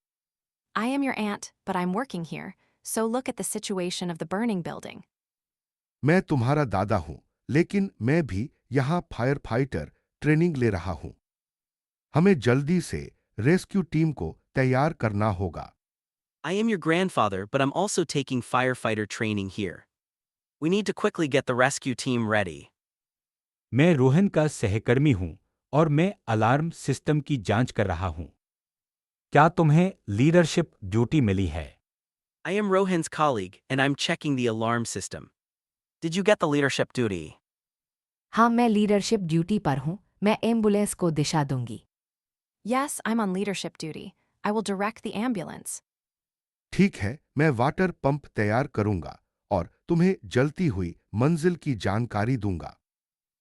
I am your aunt, but I'm working here, so look at the situation of the burning building. मैं तुम्हारा दादा हूँ, लेकिन मैं भी यहाँ फायर फाइटर ट्रेनिंग ले रहा हूँ। हमें जल्दी से रेस्क्यू टीम को तैयार करना होगा। I am your grandfather, but I'm also taking firefighter training here. We need to quickly get the rescue team ready. मैं रोहन का सहकर्मी हूँ और मैं अलार्म सिस्टम की जांच कर रहा हूँ। क्या तुम्हें लीडरशिप ड्यूटी मिली है? I am Rohan's colleague, and I'm checking the alarm system. Did you get the leadership duty? हाँ, मैं लीडरशिप ड्यूटी पर हूँ, मैं एम्बुलेंस को दिशा दूंगी। Yes, I'm on leadership duty. I will direct the ambulance. ठीक है, मैं वाटर पंप तैयार करूंगा और तुम्हें जलती हुई मंजिल की जानकारी दूंगा।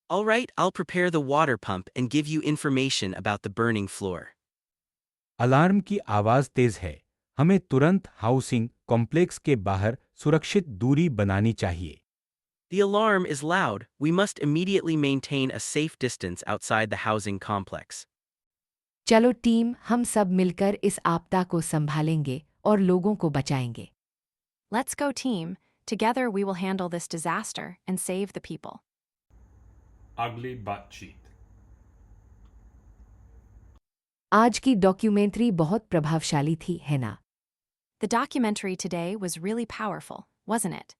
Alright, I'll prepare the water pump and give you information about the burning floor. Alarm की आवाज तेज है, हमें तुरंत हाउसिंग कॉम्प्लेक्स के बाहर सुरक्षित दूरी बनानी चाहिए। The alarm is loud, we must immediately maintain a safe distance outside the housing complex. चलो टीम, हम सब मिलकर इस आपदा को संभालेंगे और लोगों को बचाएंगे। Let's go, team. Together we will handle this disaster and save the people. Ugly butt cheek. आज की डॉक्यूमेंट्री बहुत प्रभावशाली थी, है ना? The documentary today was really powerful, wasn't it?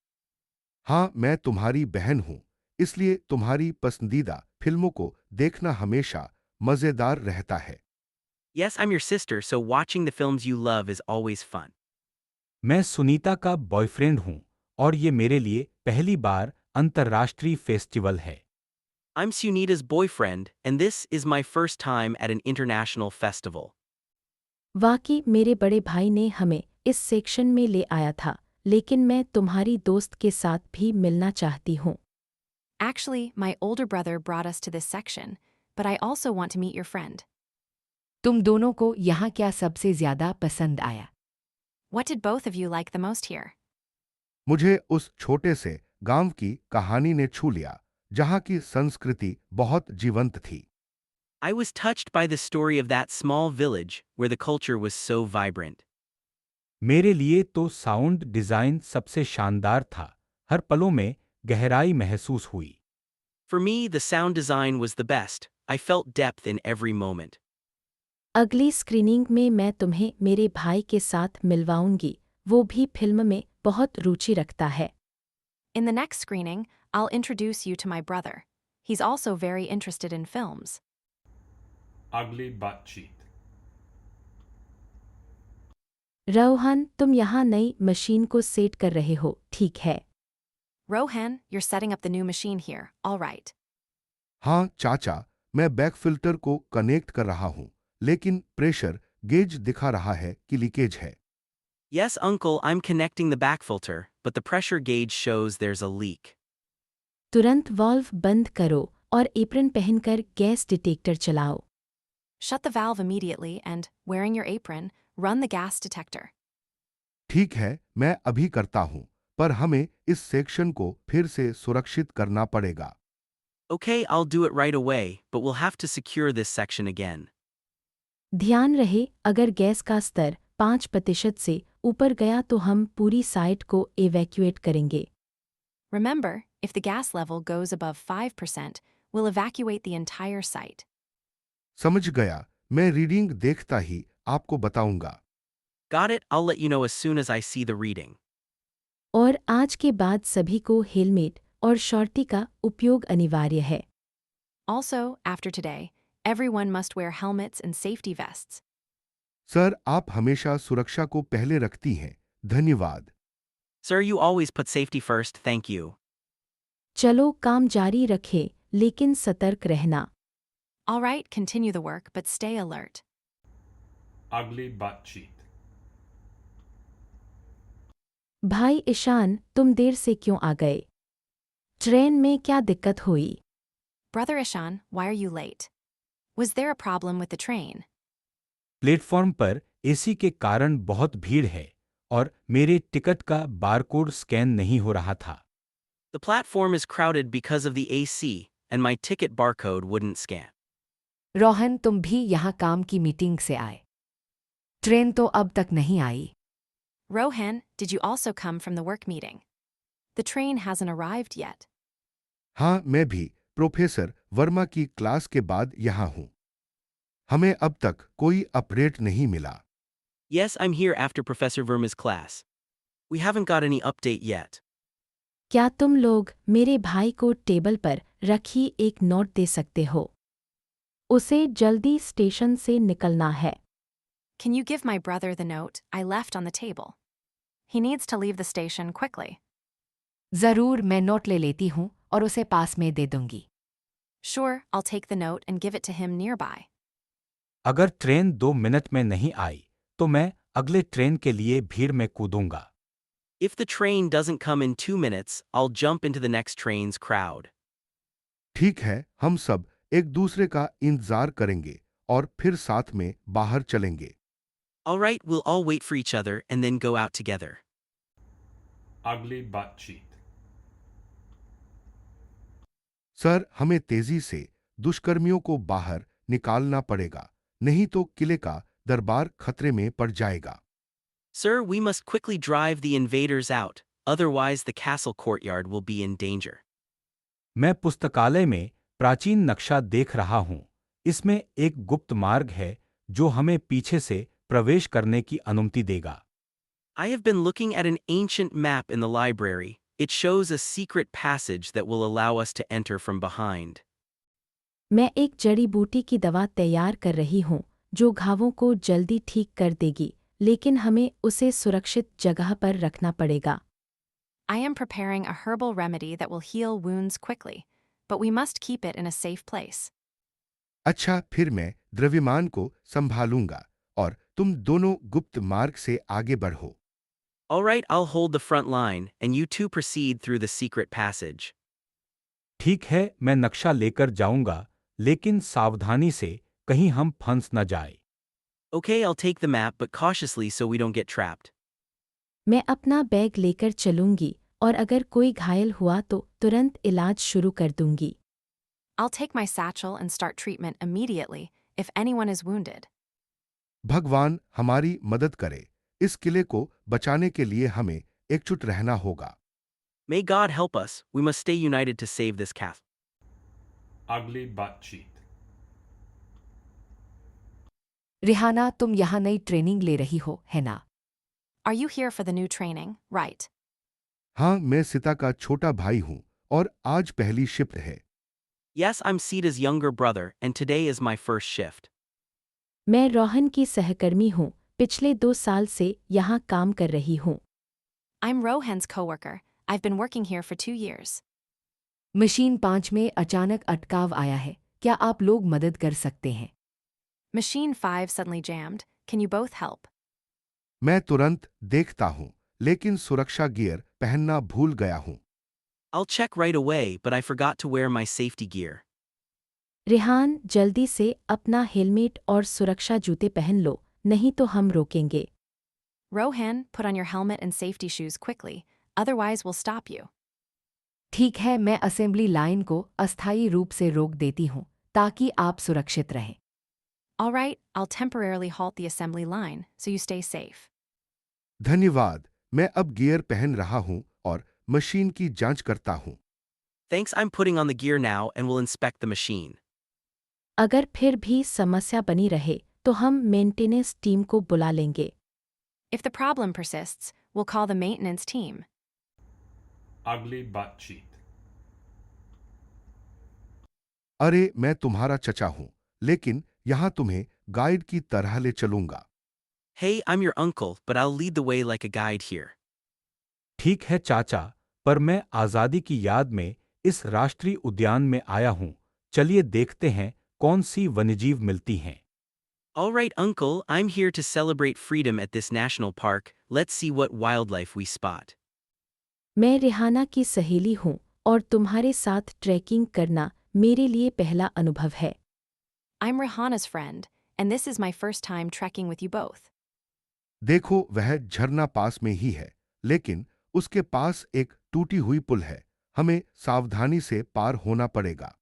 हाँ, मैं तुम्हारी बहन हूँ, इसलिए तुम्हारी पसंदीदा फिल्मों को देखना हमेशा मजेदार रहता है। Yes, I'm your sister, so watching the films you love is always fun. मैं सुनीता का बॉयफ्रेंड हूँ और ये मेरे लिए पहली बार अंतर्राष्ट्रीय फेस्टिवल है। I'm Sunita's boyfriend, and this is my first time at an international festival. वाकई मेरे बड़े भाई ने हमें इस सेक्शन में ले आया था, लेकिन मैं तुम्हारी दोस्त के साथ भी मिलना चाहती हूँ। Actually, my older brother brought us to this section, but I also want to meet your friend. तुम दोनों को यहाँ क्या सबसे ज्यादा पसंद आया? What did both of you like the most here? मुझे उस छोटे से गांव की कहानी ने छू लिया, जहां की संस्कृति बहुत जीवंत थी। I was touched by the story of that small village where the culture was so vibrant. मेरे लिए तो साउंड डिजाइन सबसे शानदार था, हर पलों में गहराई महसूस हुई। For me, the sound design was the best. I felt depth in every moment. अगली स्क्रीनिंग में मैं तुम्हें मेरे भाई के साथ मिलवाऊंगी, वो भी फिल्म में बहुत रुचि रखता है। In the next screening, I'll introduce you to my brother. He's also very interested in films. Ugly butt cheek. Rohan, तुम यहाँ नई मशीन को सेट कर रहे हो, ठीक है? Rohan, you're setting up the new machine here, all right. हाँ चाचा, मैं बैक फिल्टर को कनेक्ट कर रहा हूँ, लेकिन प्रेशर गेज दिखा रहा है कि लीकेज है। Yes, uncle, I'm connecting the back filter, but the pressure gauge shows there's a leak. तुरंत वाल्व बंद करो और एप्रन पहनकर गैस डिटेक्टर चलाओ। Shut the valve immediately and, wearing your apron, run the gas detector. ठीक है, मैं अभी करता हूँ, पर हमें इस सेक्शन को फिर से सुरक्षित करना पड़ेगा। Okay, I'll do it right away, but we'll have to secure this section again. ध्यान रहे, अगर गैस का स्तर 5% से ऊपर गया तो हम पूरी साइट को एवैक्यूएट करेंगे। Remember, if the gas level goes above 5%, we'll evacuate the entire site. समझ गया, मैं रीडिंग देखता ही आपको बताऊंगा। Got it, I'll let you know as soon as I see the reading. और आज के बाद सभी को हेलमेट और शॉर्टी का उपयोग अनिवार्य है। Also, after today, everyone must wear helmets and safety vests. Sir, आप हमेशा सुरक्षा को पहले रखती हैं, धन्यवाद। Sir, you always put safety first, thank you. चलो काम जारी रखें, लेकिन सतर्क रहना। All right, continue the work, but stay alert. Ugly butt cheek. भाई ईशान, तुम देर से क्यों आ गए? ट्रेन में क्या दिक्कत हुई? Brother Ishan, why are you late? Was there a problem with the train? Platform पर एसी के कारण बहुत भीड़ है और मेरे टिकट का बारकोड स्कैन नहीं हो रहा था। The platform is crowded because of the AC, and my ticket barcode wouldn't scan. Rohan, तुम भी यहाँ काम की मीटिंग से आए। ट्रेन तो अब तक नहीं आई। Rohan, did you also come from the work meeting? The train hasn't arrived yet. हाँ, मैं भी प्रोफेसर वर्मा की क्लास के बाद यहाँ हूँ। हमें अब तक कोई अपडेट नहीं मिला। Yes, I'm here after Professor Verma's class. We haven't got any update yet. क्या तुम लोग मेरे भाई को टेबल पर रखी एक नोट दे सकते हो? उसे जल्दी स्टेशन से निकलना है। Can you give my brother the note I left on the table? He needs to leave the station quickly. जरूर, मैं नोट ले लेती हूँ और उसे पास में दे दूंगी। Sure, I'll take the note and give it to him nearby. अगर ट्रेन 2 मिनट में नहीं आई तो मैं अगले ट्रेन के लिए भीड़ में कूदूंगा। If the train doesn't come in 2 minutes, I'll jump into the next train's crowd. ठीक है, हम सब एक दूसरे का इंतजार करेंगे और फिर साथ में बाहर चलेंगे। All right, we'll all wait for each other and then go out together. Ugly butt cheek. Sir, हमें तेजी से दुष्कर्मियों को बाहर निकालना पड़ेगा, नहीं तो किले का दरबार खतरे में पड़ जाएगा। Sir, we must quickly drive the invaders out, otherwise the castle courtyard will be in danger. मैं पुस्तकालय में प्राचीन नक्शा देख रहा हूँ। इसमें एक गुप्त मार्ग है जो हमें पीछे से प्रवेश करने की अनुमति देगा। I have been looking at an ancient map in the library. It shows a secret passage that will allow us to enter from behind. मैं एक जड़ी बूटी की दवा तैयार कर रही हूँ जो घावों को जल्दी ठीक कर देगी, लेकिन हमें उसे सुरक्षित जगह पर रखना पड़ेगा। I am preparing a herbal remedy that will heal wounds quickly, but we must keep it in a safe place. अच्छा, फिर मैं द्रव्यमान को संभालूंगा और तुम दोनों गुप्त मार्ग से आगे बढ़ो। All right, I'll hold the front line, and you two proceed through the secret passage. ठीक है, मैं नक्शा लेकर जाऊंगा, लेकिन सावधानी से, कहीं हम फंस न जाए। Okay, I'll take the map, but cautiously so we don't get trapped. मैं अपना बैग लेकर चलूंगी और अगर कोई घायल हुआ तो तुरंत इलाज शुरू कर दूंगी। I'll take my satchel and start treatment immediately if anyone is wounded. भगवान हमारी मदद करे। इस किले को बचाने के लिए हमें एकजुट रहना होगा। May God help us, we must stay united to save this castle. Ugly butt cheat. Rihanna, तुम यहाँ नई ट्रेनिंग ले रही हो, है ना? Are you here for the new training, right? हाँ, मैं सीता का छोटा भाई हूँ और आज पहली शिफ्ट है। Yes, I'm Sita's younger brother, and today is my first shift. मैं रोहन की सहकर्मी हूँ, पिछले 2 साल से यहाँ काम कर रही हूँ। I'm Rohan's coworker. I've been working here for 2 years. Machine 5 में अचानक अटकाव आया है, क्या आप लोग मदद कर सकते हैं? Machine 5 suddenly jammed. Can you both help? मैं तुरंत देखता हूँ, लेकिन सुरक्षा गियर पहनना भूल गया हूँ। I'll check right away, but I forgot to wear my safety gear. Rihan, जल्दी से अपना हेलमेट और सुरक्षा जूते पहन लो, नहीं तो हम रोकेंगे। Rohan, put on your helmet and safety shoes quickly, otherwise we'll stop you. ठीक है, मैं असेंबली लाइन को अस्थायी रूप से रोक देती हूँ, ताकि आप सुरक्षित रहें। All right, I'll temporarily halt the assembly line so you stay safe. धन्यवाद, मैं अब गियर पहन रहा हूँ और मशीन की जांच करता हूँ। Thanks, I'm putting on the gear now and will inspect the machine. अगर फिर भी समस्या बनी रहे तो हम मेंटेनेंस टीम को बुला लेंगे। If the problem persists, we'll call the maintenance team. Ugly butt cheat. अरे, मैं तुम्हारा चचा हूँ, लेकिन यहाँ तुम्हें गाइड की तरह ले चलूंगा। Hey, I'm your uncle, but I'll lead the way like a guide here. ठीक है चाचा, पर मैं आज़ादी की याद में इस राष्ट्रीय उद्यान में आया हूँ, चलिए देखते हैं कौन सी वन्यजीव मिलती हैं। All right, uncle, I'm here to celebrate freedom at this national park. Let's see what wildlife we spot. मैं रिहाना की सहेली हूँ और तुम्हारे साथ ट्रैकिंग करना मेरे लिए पहला अनुभव है। I'm Rihana's friend, and this is my first time trekking with you both. देखो, वह झरना पास में ही है, लेकिन उसके पास एक टूटी हुई पुल है। हमें सावधानी से पार होना पड़ेगा।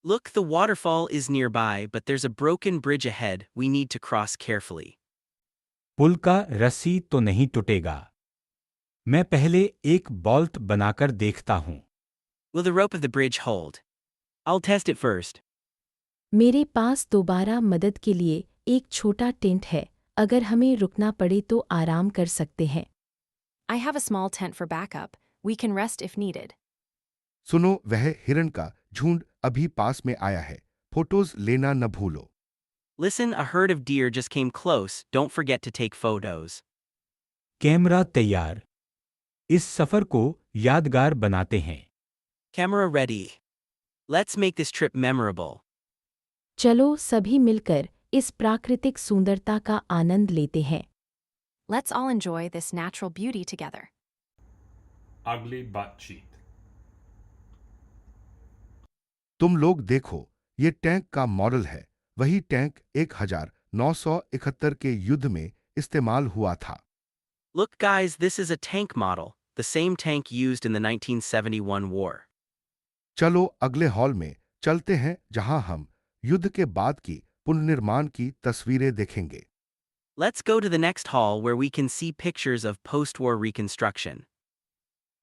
Look, the waterfall is nearby, but there's a broken bridge ahead we need to cross carefully. पुल का रस्सी तो नहीं टूटेगा। मैं पहले एक बोल्ट बनाकर देखता हूँ। Will the rope of the bridge hold? I'll test it first. मेरे पास दोबारा मदद के लिए एक छोटा टेंट है, अगर हमें रुकना पड़े तो आराम कर सकते हैं। I have a small tent for backup. We can rest if needed. सुनो, वह हिरण का झुंड अभी पास में आया है। फोटोज लेना न भूलो। Listen, a herd of deer just came close. Don't forget to take photos. Camera तैयार। इस सफर को यादगार बनाते हैं। Camera ready. Let's make this trip memorable. चलो सभी मिलकर इस प्राकृतिक सुंदरता का आनंद लेते हैं। Let's all enjoy this natural beauty together. Ugly butt cheat. तुम लोग देखो, ये टैंक का मॉडल है। वही टैंक 1971 के युद्ध में इस्तेमाल हुआ था। Look, guys, this is a tank model, the same tank used in the 1971 war. चलो अगले हॉल में चलते हैं, जहां हम युद्ध के बाद की पुनर्निर्माण की तस्वीरें देखेंगे। Let's go to the next hall where we can see pictures of post-war reconstruction.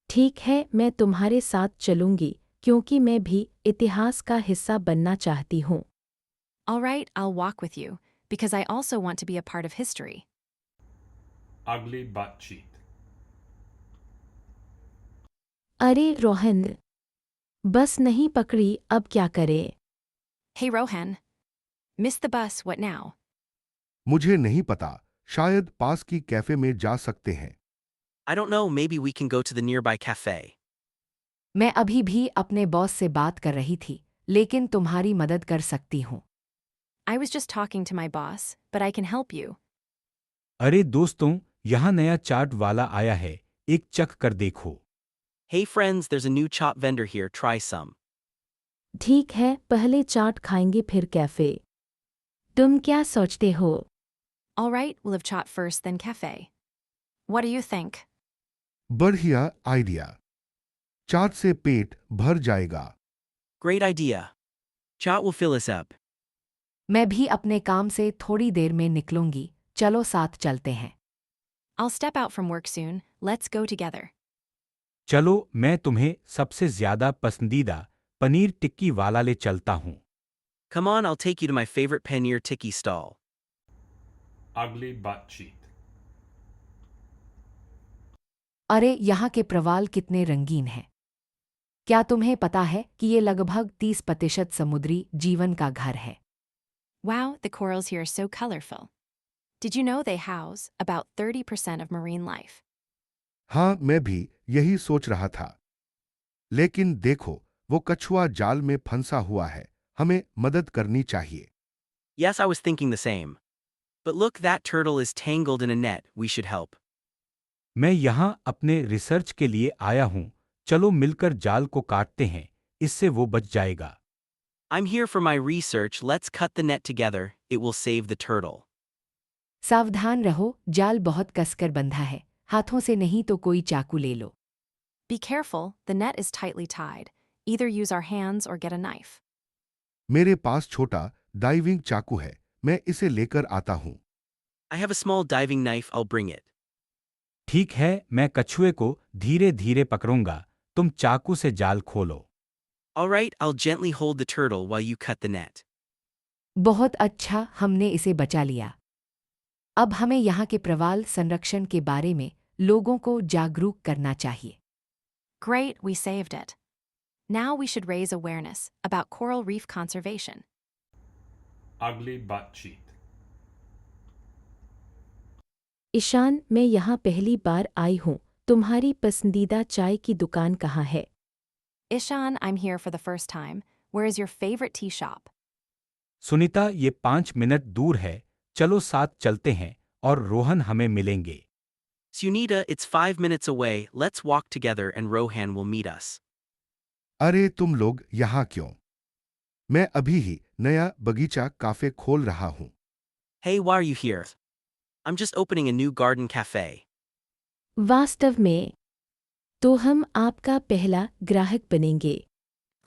ठीक है, मैं तुम्हारे साथ चलूंगी, क्योंकि मैं भी इतिहास का हिस्सा बनना चाहती हूँ। All right, I'll walk with you, because I also want to be a part of history. Ugly butt cheek. अरे रोहन, बस नहीं पकड़ी, अब क्या करे? Hey Rohan. Missed the bus, what now? मुझे नहीं पता, शायद पास की कैफे में जा सकते हैं। I don't know, maybe we can go to the nearby cafe. मैं अभी भी अपने बॉस से बात कर रही थी, लेकिन तुम्हारी मदद कर सकती हूँ। I was just talking to my boss, but I can help you. अरे दोस्तों, यहाँ नया चाट वाला आया है, एक चख कर देखो। Hey friends, there's a new chop vendor here, try some. ठीक है, पहले चाट खाएंगे फिर कैफे। तुम क्या सोचते हो? All right, we'll have chat first, then cafe. What do you think? बढ़िया आइडिया। चाट से पेट भर जाएगा। Great idea. Chat will fill us up. मैं भी अपने काम से थोड़ी देर में निकलूंगी, चलो साथ चलते हैं। I'll step out from work soon, let's go together. चलो, मैं तुम्हें सबसे ज्यादा पसंदीदा पनीर टिक्की वाला ले चलता हूँ। Come on, I'll take you to my favorite paneer tikki stall. Ugly butt cheek. अरे यहाँ के प्रवाल कितने रंगीन हैं। क्या तुम्हें पता है कि ये लगभग 30% समुद्री जीवन का घर है? Wow, the corals here are so colorful. Did you know they house about 30% of marine life? हाँ, मैं भी यही सोच रहा था। लेकिन देखो, वो कछुआ जाल में फंसा हुआ है, हमें मदद करनी चाहिए। Yes, I was thinking the same. But look, that turtle is tangled in a net, we should help. मैं यहाँ अपने रिसर्च के लिए आया हूँ, चलो मिलकर जाल को काटते हैं, इससे वो बच जाएगा। I'm here for my research, let's cut the net together, it will save the turtle. सावधान रहो, जाल बहुत कसकर बंधा है, हाथों से नहीं तो कोई चाकू ले लो। Be careful, the net is tightly tied. Either use our hands or get a knife. मेरे पास छोटा डाइविंग चाकू है, मैं इसे लेकर आता हूँ। I have a small diving knife, I'll bring it. ठीक है, मैं कछुए को धीरे धीरे पकड़ूंगा, तुम चाकू से जाल खोलो। All right, I'll gently hold the turtle while you cut the net. बहुत अच्छा, हमने इसे बचा लिया। अब हमें यहाँ के प्रवाल संरक्षण के बारे में लोगों को जागरूक करना चाहिए। Great, we saved it. Now we should raise awareness about coral reef conservation. Ugly butt cheek. Ishan, मैं यहाँ पहली बार आई हूँ, तुम्हारी पसंदीदा चाय की दुकान कहाँ है? Ishan, I'm here for the first time. Where is your favorite tea shop? Sunita, ये 5 मिनट दूर है, चलो साथ चलते हैं और रोहन हमें मिलेंगे। Sunita, it's 5 minutes away, let's walk together and Rohan will meet us. अरे तुम लोग यहाँ क्यों? मैं अभी ही नया बगीचा काफे खोल रहा हूँ। Hey, why are you here? I'm just opening a new garden cafe. वास्तव में तो हम आपका पहला ग्राहक बनेंगे।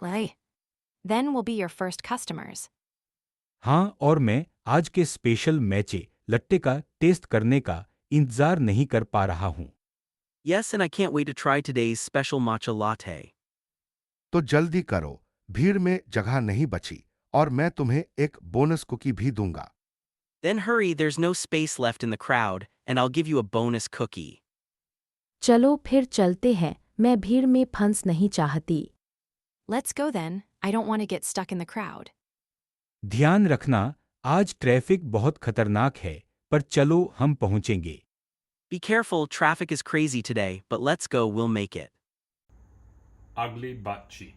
Lay. Then we'll be your first customers. हाँ, और मैं आज के स्पेशल मैचे लट्टे का टेस्ट करने का इंतजार नहीं कर पा रहा हूँ। Yes, and I can't wait to try today's special matcha latte. तो जल्दी करो, भीड़ में जगह नहीं बची और मैं तुम्हें एक बोनस कुकी भी दूंगा। Then hurry, there's no space left in the crowd, and I'll give you a bonus cookie. चलो फिर चलते हैं, मैं भीड़ में फंस नहीं चाहती। Let's go then. I don't want to get stuck in the crowd. ध्यान रखना, आज ट्रैफिक बहुत खतरनाक है, पर चलो हम पहुँचेंगे। Be careful, traffic is crazy today, but let's go, we'll make it. Ugly butt cheek.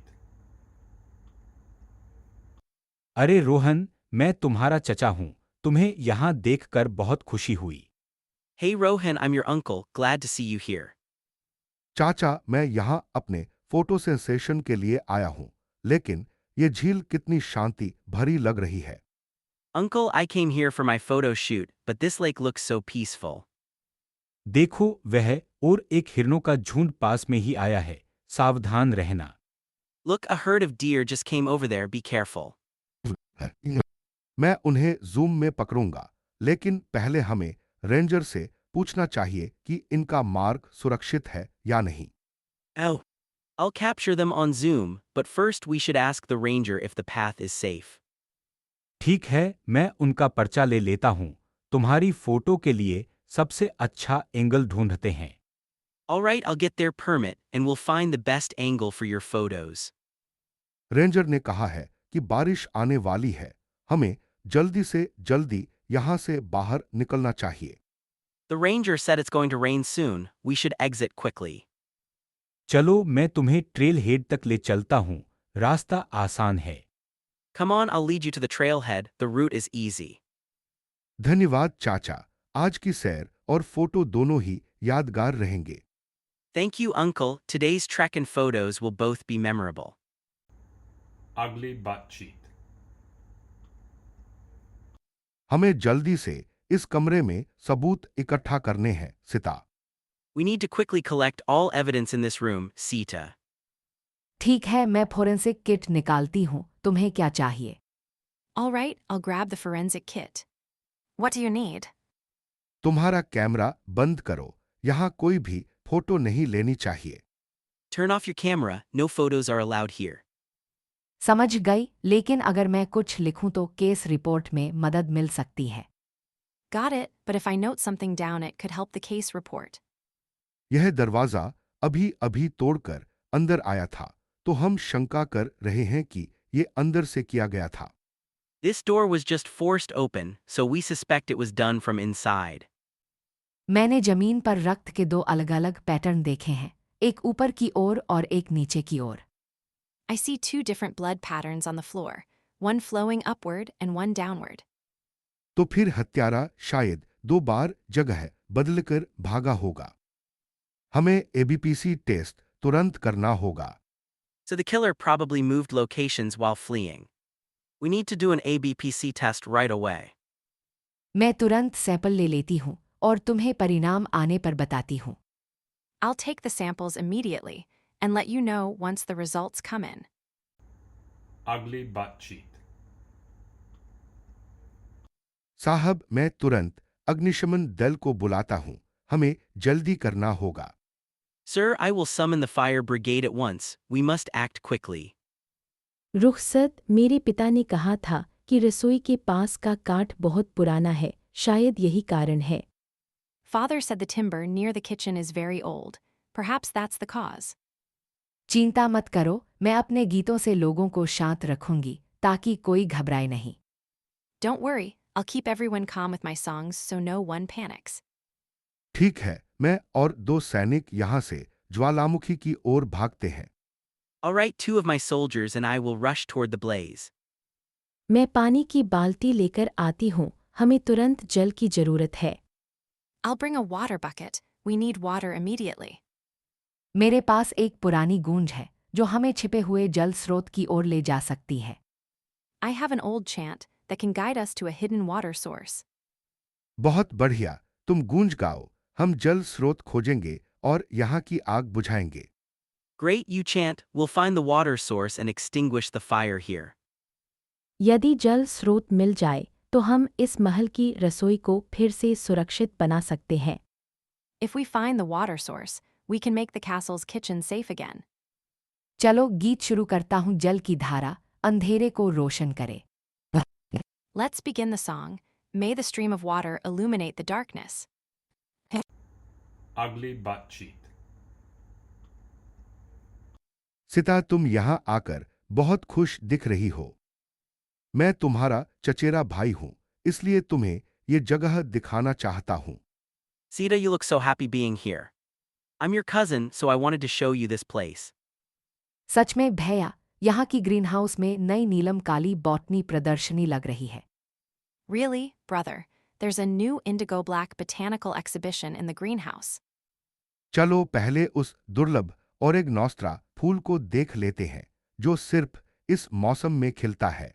अरे रोहन, मैं तुम्हारा चचा हूँ, तुम्हें यहाँ देखकर बहुत खुशी हुई। Hey Rohan, I'm your uncle, glad to see you here. चाचा, मैं यहाँ अपने फोटो सेंसेशन के लिए आया हूँ, लेकिन ये झील कितनी शांति भरी लग रही है। Uncle, I came here for my photo shoot, but this lake looks so peaceful. देखो, वह और एक हिरणों का झुंड पास में ही आया है, सावधान रहना। Look, a herd of deer just came over there, be careful. मैं उन्हें जूम में पकड़ूंगा, लेकिन पहले हमें रेंजर से पूछना चाहिए कि इनका मार्ग सुरक्षित है या नहीं। Oh. I'll capture them on Zoom, but first we should ask the ranger if the path is safe. ठीक है, मैं उनका पर्चा ले लेता हूँ। तुम्हारी फोटो के लिए सबसे अच्छा एंगल ढूंढते हैं। Alright, I'll get their permit and we'll find the best angle for your photos. Ranger ने कहा है कि बारिश आने वाली है, हमें जल्दी से जल्दी यहाँ से बाहर निकलना चाहिए। The ranger said it's going to rain soon, we should exit quickly. चलो, मैं तुम्हें ट्रेल हेड तक ले चलता हूँ। रास्ता आसान है। Come on, I'll lead you to the trailhead, the route is easy. धन्यवाद चाचा, आज की सैर और फोटो दोनों ही यादगार रहेंगे। Thank you, Uncle, today's trek and photos will both be memorable. Ugly butt cheek. हमें जल्दी से इस कमरे में सबूत इकट्ठा करने हैं, सिता। We need to quickly collect all evidence in this room, Sita. ठीक है, मैं फोरेंसिक किट निकालती हूँ। तुम्हें क्या चाहिए? All right, I'll grab the forensic kit. What do you need? तुम्हारा कैमरा बंद करो, यहाँ कोई भी फोटो नहीं लेनी चाहिए। Turn off your camera, no photos are allowed here. समझ गई, लेकिन अगर मैं कुछ लिखूं तो केस रिपोर्ट में मदद मिल सकती है। Got it, but if I note something down, it could help the case report. यह दरवाजा अभी अभी तोड़कर अंदर आया था, तो हम शंका कर रहे हैं कि ये अंदर से किया गया था। This door was just forced open, so we suspect it was done from inside. मैंने जमीन पर रक्त के दो अलग-अलग पैटर्न देखे हैं, एक ऊपर की ओर और एक नीचे की ओर। I see two different blood patterns on the floor, one flowing upward and one downward. तो फिर हत्यारा शायद 2 बार जगह बदलकर भागा होगा। हमें एबीपीसी टेस्ट तुरंत करना होगा। So the killer probably moved locations while fleeing. We need to do an ABPC test right away. मैं तुरंत सैंपल ले लेती हूँ और तुम्हें परिणाम आने पर बताती हूँ। I'll take the samples immediately and let you know once the results come in. Ugly butt cheek. साहब, मैं तुरंत अग्निशमन दल को बुलाता हूँ, हमें जल्दी करना होगा। Sir, I will summon the fire brigade at once. We must act quickly. रुखसत, मेरे पिता ने कहा था कि रसोई के पास का काठ बहुत पुराना है, शायद यही कारण है। Father said the timber near the kitchen is very old. Perhaps that's the cause. चिंता मत करो, मैं अपने गीतों से लोगों को शांत रखूंगी ताकि कोई घबराए नहीं। Don't worry, I'll keep everyone calm with my songs so no one panics. ठीक है, मैं और 2 सैनिक यहाँ से ज्वालामुखी की ओर भागते हैं। All right, 2 of my soldiers and I will rush toward the blaze. मैं पानी की बाल्टी लेकर आती हूँ, हमें तुरंत जल की जरूरत है। I'll bring a water bucket. We need water immediately. मेरे पास एक पुरानी गूंज है जो हमें छिपे हुए जल स्रोत की ओर ले जा सकती है। I have an old chant that can guide us to a hidden water source. बहुत बढ़िया, तुम गूंज गाओ, हम जल स्रोत खोजेंगे और यहाँ की आग बुझाएंगे। Great, you chant, we'll find the water source and extinguish the fire here. यदि जल स्रोत मिल जाए तो हम इस महल की रसोई को फिर से सुरक्षित बना सकते हैं। If we find the water source, we can make the castle's kitchen safe again. चलो गीत शुरू करता हूँ। जल की धारा अंधेरे को रोशन करे। Let's begin the song. May the stream of water illuminate the darkness. Ugly butt cheek. सिता, तुम यहाँ आकर बहुत खुश दिख रही हो। मैं तुम्हारा चचेरा भाई हूँ, इसलिए तुम्हें ये जगह दिखाना चाहता हूँ। Sita, you look so happy being here. I'm your cousin, so I wanted to show you this place. सच में भैया, यहाँ की ग्रीनहाउस में नई नीलम काली बॉटनी प्रदर्शनी लग रही है। Really, brother, there's a new indigo black botanical exhibition in the greenhouse. चलो पहले उस दुर्लभ ओरेगनोस्ट्रा फूल को देख लेते हैं, जो सिर्फ इस मौसम में खिलता है।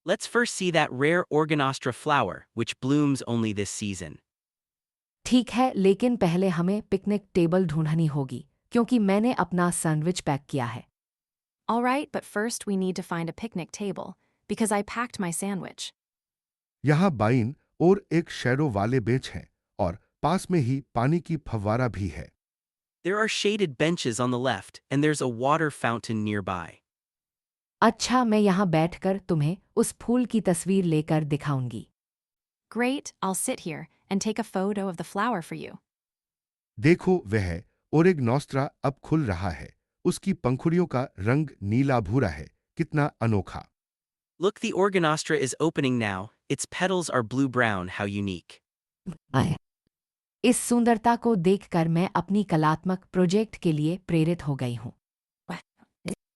Let's first see that rare Organostra flower, which blooms only this season. ठीक है, लेकिन पहले हमें पिकनिक टेबल ढूंढनी होगी क्योंकि मैंने अपना सैंडविच पैक किया है। All right, but first we need to find a picnic table, because I packed my sandwich. यहाँ बाइन और एक शैडो वाले बेंच हैं और पास में ही पानी की फव्वारा भी है। There are shaded benches on the left, and there's a water fountain nearby. अच्छा, मैं यहाँ बैठकर तुम्हें उस फूल की तस्वीर लेकर दिखाऊंगी। Great, I'll sit here and take a photo of the flower for you. देखो, वह ओरेगनोस्ट्रा अब खुल रहा है। उसकी पंखुड़ियों का रंग नीला भूरा है। कितना अनोखा। Look, the Organostra is opening now. Its petals are blue-brown, how unique. इस सुंदरता को देखकर मैं अपनी कलात्मक प्रोजेक्ट के लिए प्रेरित हो गई हूँ।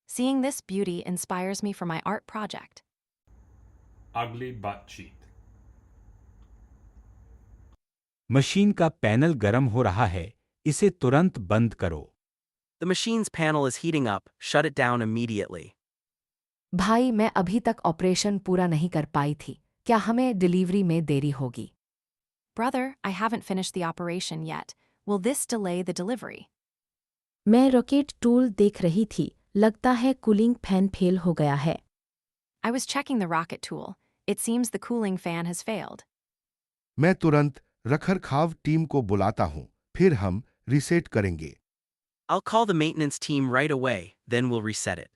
Seeing this beauty inspires me for my art project. Ugly butt cheek. Machine का पैनल गर्म हो रहा है, इसे तुरंत बंद करो। The machine's panel is heating up. Shut it down immediately. भाई, मैं अभी तक ऑपरेशन पूरा नहीं कर पाई थी। क्या हमें डिलीवरी में देरी होगी? Brother, I haven't finished the operation yet. Will this delay the delivery? मैं रॉकेट टूल देख रही थी, लगता है कूलिंग फैन फेल हो गया है। I was checking the rocket tool. It seems the cooling fan has failed. मैं तुरंत रखरखाव टीम को बुलाता हूँ, फिर हम रीसेट करेंगे। I'll call the maintenance team right away, then we'll reset it.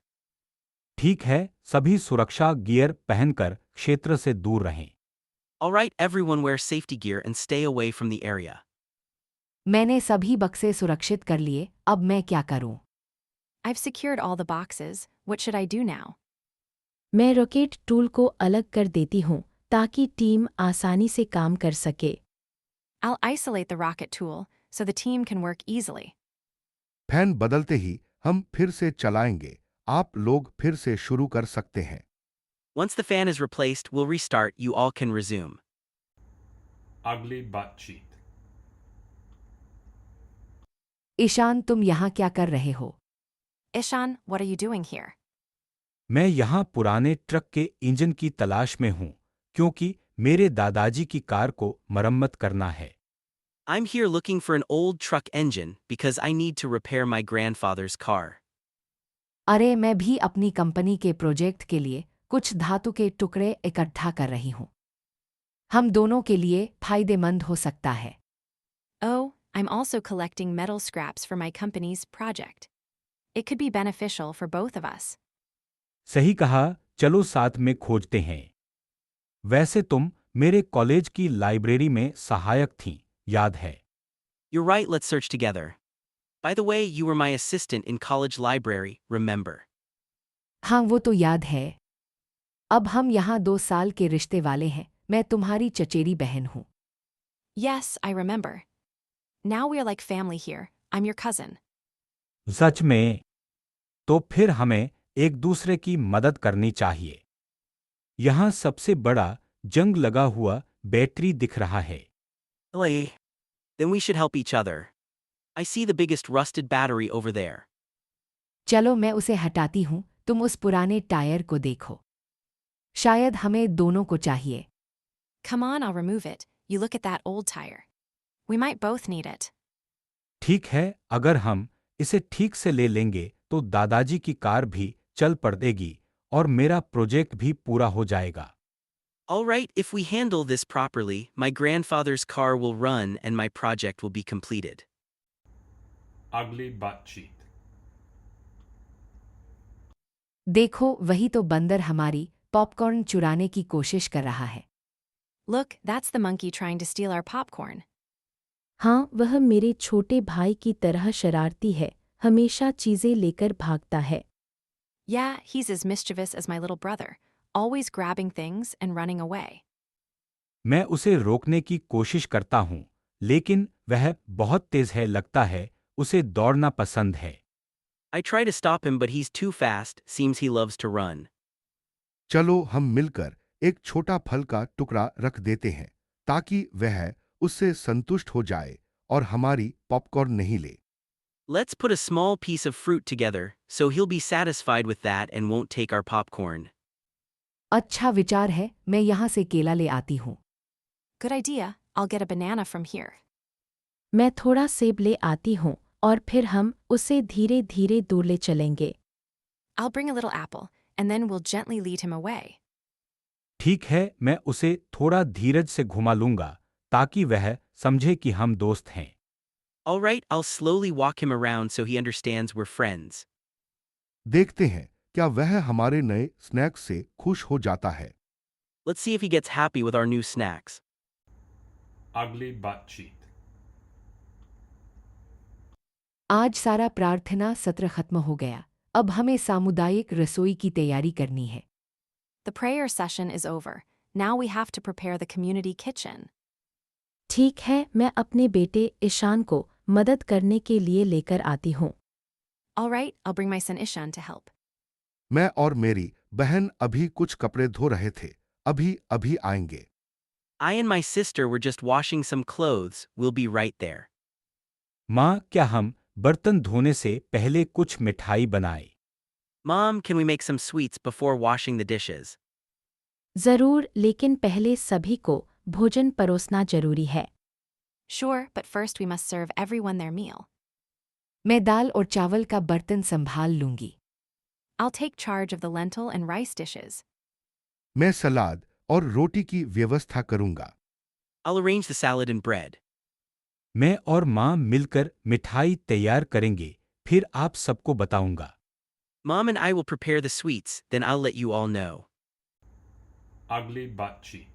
ठीक है, सभी सुरक्षा गियर पहनकर क्षेत्र से दूर रहें। All right, everyone wear safety gear and stay away from the area. मैंने सभी बक्से सुरक्षित कर लिए, अब मैं क्या करूं? I've secured all the boxes. What should I do now? मैं रॉकेट टूल को अलग कर देती हूँ ताकि टीम आसानी से काम कर सके। I'll isolate the rocket tool so the team can work easily. Fan बदलते ही हम फिर से चलाएंगे। आप लोग फिर से शुरू कर सकते हैं। Once the fan is replaced, we'll restart. You all can resume. Ugly butt cheek. Ishan, तुम यहाँ क्या कर रहे हो? Ishan, what are you doing here? मैं यहाँ पुराने ट्रक के इंजन की तलाश में हूँ, क्योंकि मेरे दादाजी की कार को मरम्मत करना है। I'm here looking for an old truck engine because I need to repair my grandfather's car. अरे, मैं भी अपनी कंपनी के प्रोजेक्ट के लिए कुछ धातु के टुकड़े इकट्ठा कर रही हूँ। हम दोनों के लिए फायदेमंद हो सकता है। Oh, I'm also collecting metal scraps for my company's project. It could be beneficial for both of us. सही कहा, चलो साथ में खोजते हैं। वैसे तुम मेरे कॉलेज की लाइब्रेरी में सहायक थीं, याद है? You're right, let's search together. By the way, you were my assistant in college library, remember? हाँ, वो तो याद है। अब हम यहाँ 2 साल के रिश्ते वाले हैं। मैं तुम्हारी चचेरी बहन हूँ। Yes, I remember. Now we are like family here. I'm your cousin. सच में? तो फिर हमें एक दूसरे की मदद करनी चाहिए। यहाँ सबसे बड़ा जंग लगा हुआ बैटरी दिख रहा है। Really? Then we should help each other. I see the biggest rusted battery over there. चलो, मैं उसे हटाती हूँ, तुम उस पुराने टायर को देखो। शायद हमें दोनों को चाहिए। Come on, I'll remove it. You look at that old tire. We might both need it. ठीक है, अगर हम इसे ठीक से ले लेंगे तो दादाजी की कार भी चल पड़ेगी और मेरा प्रोजेक्ट भी पूरा हो जाएगा। All right, if we handle this properly, my grandfather's car will run and my project will be completed. Ugly butt cheek. देखो, वही तो बंदर हमारी पॉपकॉर्न चुराने की कोशिश कर रहा है। Look, that's the monkey trying to steal our popcorn. हाँ, वह मेरे छोटे भाई की तरह शरारती है, हमेशा चीजें लेकर भागता है। Yeah, he's as mischievous as my little brother, always grabbing things and running away. मैं उसे रोकने की कोशिश करता हूँ, लेकिन वह बहुत तेज है, लगता है उसे दौड़ना पसंद है। I try to stop him, but he's too fast. Seems he loves to run. चलो हम मिलकर एक छोटा फल का टुकड़ा रख देते हैं ताकि वह उससे संतुष्ट हो जाए और हमारी पॉपकॉर्न नहीं ले। Let's put a small piece of fruit together, so he'll be satisfied with that and won't take our popcorn. अच्छा विचार है, मैं यहाँ से केला ले आती हूँ। Good idea. I'll get a banana from here. मैं थोड़ा सेब ले आती हूँ और फिर हम उसे धीरे धीरे दूर ले चलेंगे। I'll bring a little apple, and then we'll gently lead him away. ठीक है, मैं उसे थोड़ा धीरज से घुमा लूंगा ताकि वह समझे कि हम दोस्त हैं। All right, I'll slowly walk him around so he understands we're friends. देखते हैं क्या वह हमारे नए स्नैक्स से खुश हो जाता है? Let's see if he gets happy with our new snacks. Ugly butt cheek. आज सारा प्रार्थना सत्र खत्म हो गया। अब हमें सामुदायिक रसोई की तैयारी करनी है। The prayer session is over. Now we have to prepare the community kitchen. ठीक है, मैं अपने बेटे ईशान को मदद करने के लिए लेकर आती हूँ। All right, I'll bring my son Ishan to help. मैं और मेरी बहन अभी कुछ कपड़े धो रहे थे। अभी अभी आएंगे। I and my sister were just washing some clothes. We'll be right there. माँ, क्या हम बर्तन धोने से पहले कुछ मिठाई बनाएं? Mom, can we make some sweets before washing the dishes? जरूर, लेकिन पहले सभी को भोजन परोसना जरूरी है। Sure, but first we must serve everyone their meal. मैं दाल और चावल का बर्तन संभाल लूंगी। I'll take charge of the lentil and rice dishes. मैं सलाद और रोटी की व्यवस्था करूंगा। I'll arrange the salad and bread. मैं और माँ मिलकर मिठाई तैयार करेंगे, फिर आप सबको बताऊंगा। Mom and I will prepare the sweets, then I'll let you all know. Ugly butt cheek.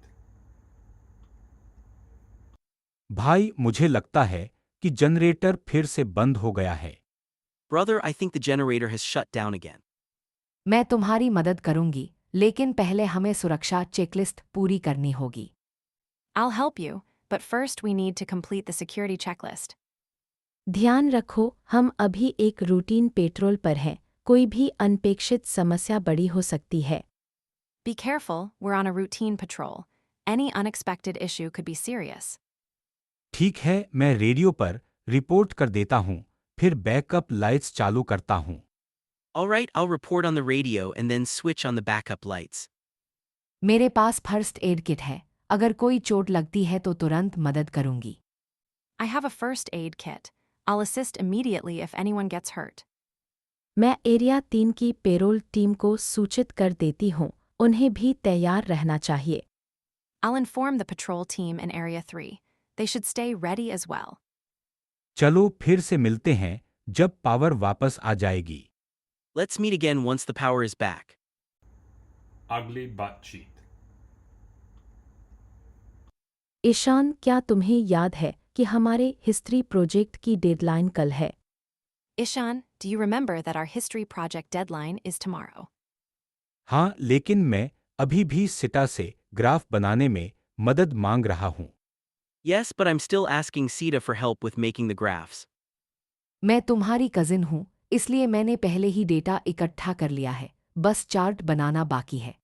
भाई, मुझे लगता है कि जनरेटर फिर से बंद हो गया है। Brother, I think the generator has shut down again. मैं तुम्हारी मदद करूंगी, लेकिन पहले हमें सुरक्षा चेकलिस्ट पूरी करनी होगी। I'll help you, but first we need to complete the security checklist. ध्यान रखो, हम अभी एक रूटीन पेट्रोल पर हैं। कोई भी अनपेक्षित समस्या बड़ी हो सकती है। Be careful, we're on a routine patrol. Any unexpected issue could be serious. ठीक है, मैं रेडियो पर रिपोर्ट कर देता हूँ, फिर बैकअप लाइट्स चालू करता हूँ। All right, I'll report on the radio and then switch on the backup lights. मेरे पास फर्स्ट एड किट है। अगर कोई चोट लगती है तो तुरंत मदद करूंगी। I have a first aid kit. I'll assist immediately if anyone gets hurt. मैं एरिया 3 की पेरोल टीम को सूचित कर देती हूँ, उन्हें भी तैयार रहना चाहिए। I'll inform the patrol team in Area 3. They should stay ready as well. चलो फिर से मिलते हैं जब पावर वापस आ जाएगी। Let's meet again once the power is back. Ugly butt cheek. Ishan, क्या तुम्हें याद है कि हमारे हिस्ट्री प्रोजेक्ट की डेडलाइन कल है? Ishan, do you remember that our history project deadline is tomorrow? हाँ, लेकिन मैं अभी भी सिटा से ग्राफ बनाने में मदद मांग रहा हूँ। Yes, but I'm still asking Sita for help with making the graphs. मैं तुम्हारी कजिन हूँ, इसलिए मैंने पहले ही डेटा इकट्ठा कर लिया है। बस चार्ट बनाना बाकी है।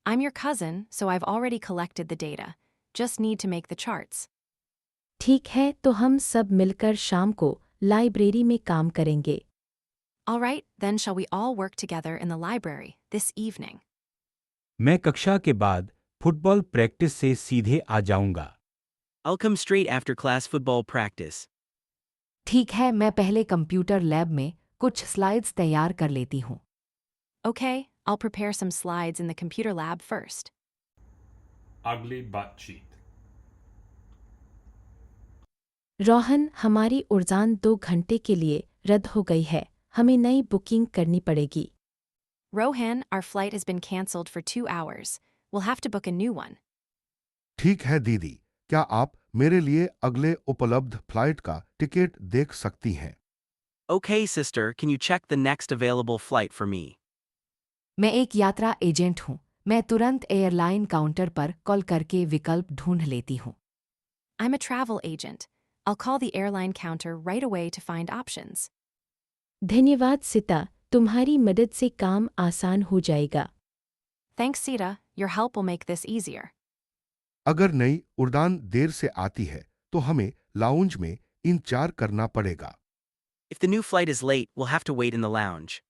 I'm your cousin, so I've already collected the data. Just need to make the charts. ठीक है, तो हम सब मिलकर शाम को लाइब्रेरी में काम करेंगे। All right, then shall we all work together in the library this evening? मैं कक्षा के बाद फुटबॉल प्रैक्टिस से सीधे आ जाऊंगा। I'll come straight after class football practice. ठीक है, मैं पहले कंप्यूटर लैब में कुछ स्लाइड्स तैयार कर लेती हूँ। Okay, I'll prepare some slides in the computer lab first. Ugly butt cheek. Rohan, हमारी उड़ान 2 घंटे के लिए रद्द हो गई है। हमें नई बुकिंग करनी पड़ेगी। Rohan, our flight has been cancelled for 2 hours. We'll have to book a new one. ठीक है दीदी, क्या आप मेरे लिए अगले उपलब्ध फ्लाइट का टिकट देख सकती हैं? Okay, sister, can you check the next available flight for me? मैं एक यात्रा एजेंट हूँ। मैं तुरंत एयरलाइन काउंटर पर कॉल करके विकल्प ढूंढ लेती हूँ। I'm a travel agent. I'll call the airline counter right away to find options. धन्यवाद सिता, तुम्हारी मदद से काम आसान हो जाएगा। Thanks, Sita. Your help will make this easier. अगर नई उड़ान देर से आती है तो हमें लाउंज में इंतजार करना पड़ेगा। If the new flight is late, we'll have to wait in the lounge.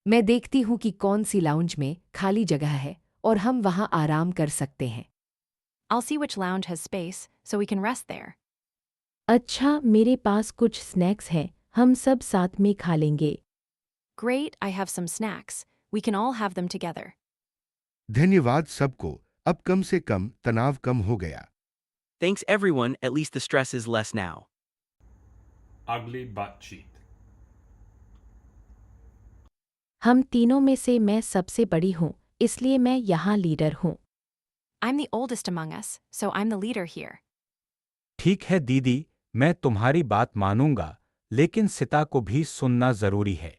मैं देखती हूँ कि कौन सी लाउंज में खाली जगह है और हम वहाँ आराम कर सकते हैं। I'll see which lounge has space so we can rest there. अच्छा, मेरे पास कुछ स्नैक्स हैं, हम सब साथ में खा लेंगे। Great, I have some snacks. We can all have them together. धन्यवाद सबको, अब कम से कम तनाव कम हो गया। Thanks everyone, at least the stress is less now. Ugly butt cheek. हम तीनों में से मैं सबसे बड़ी हूँ, इसलिए मैं यहाँ लीडर हूँ। I'm the oldest among us, so I'm the leader here. ठीक है दीदी, मैं तुम्हारी बात मानूंगा, लेकिन सिता को भी सुनना जरूरी है।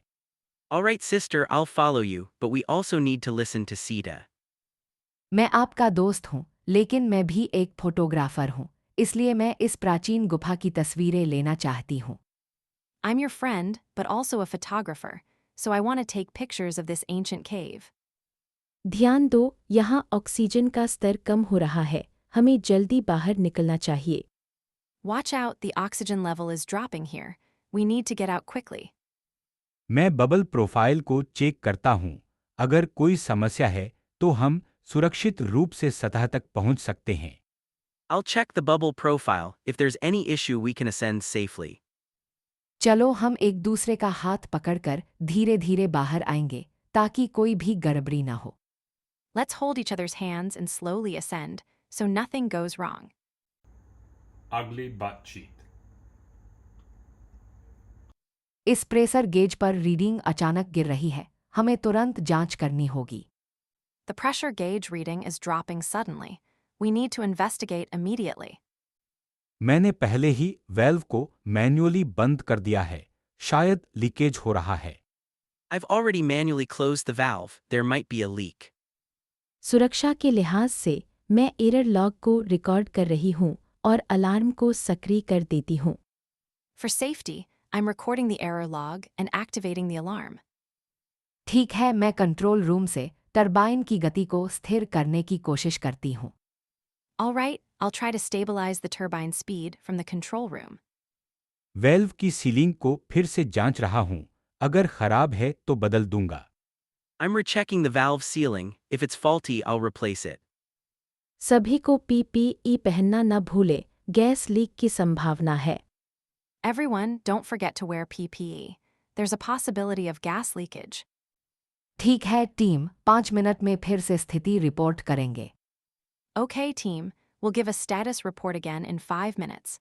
All right, sister, I'll follow you, but we also need to listen to Sita. मैं आपका दोस्त हूँ, लेकिन मैं भी एक फोटोग्राफर हूँ, इसलिए मैं इस प्राचीन गुफा की तस्वीरें लेना चाहती हूँ। I'm your friend, but also a photographer, so I want to take pictures of this ancient cave. ध्यान दो, यहाँ ऑक्सीजन का स्तर कम हो रहा है, हमें जल्दी बाहर निकलना चाहिए। Watch out, the oxygen level is dropping here. We need to get out quickly. मैं बबल प्रोफाइल को चेक करता हूँ। अगर कोई समस्या है, तो हम सुरक्षित रूप से सतह तक पहुँच सकते हैं। I'll check the bubble profile. If there's any issue, we can ascend safely. चलो हम एक दूसरे का हाथ पकड़कर धीरे धीरे बाहर आएंगे, ताकि कोई भी गड़बड़ी ना हो। Let's hold each other's hands and slowly ascend, so nothing goes wrong. Ugly butt cheat. इस प्रेशर गेज पर रीडिंग अचानक गिर रही है, हमें तुरंत जांच करनी होगी। The pressure gauge reading is dropping suddenly. We need to investigate immediately. मैंने पहले ही वेल्व को मैन्युअली बंद कर दिया है, शायद लीकेज हो रहा है। I've already manually closed the valve. There might be a leak. सुरक्षा के लिहाज से, मैं एरर लॉग को रिकॉर्ड कर रही हूँ और अलार्म को सक्रिय कर देती हूँ। For safety, I'm recording the error log and activating the alarm. ठीक है, मैं कंट्रोल रूम से टरबाइन की गति को स्थिर करने की कोशिश करती हूँ। All right, I'll try to stabilize the turbine speed from the control room. Valve की सीलिंग को फिर से जांच रहा हूँ, अगर खराब है तो बदल दूंगा। I'm rechecking the valve sealing. If it's faulty, I'll replace it. सभी को PPE पहनना न भूले, गैस लीक की संभावना है। Everyone, don't forget to wear PPE. There's a possibility of gas leakage. ठीक है टीम, 5 मिनट में फिर से स्थिति रिपोर्ट करेंगे। Okay, team, we'll give a status report again in 5 minutes.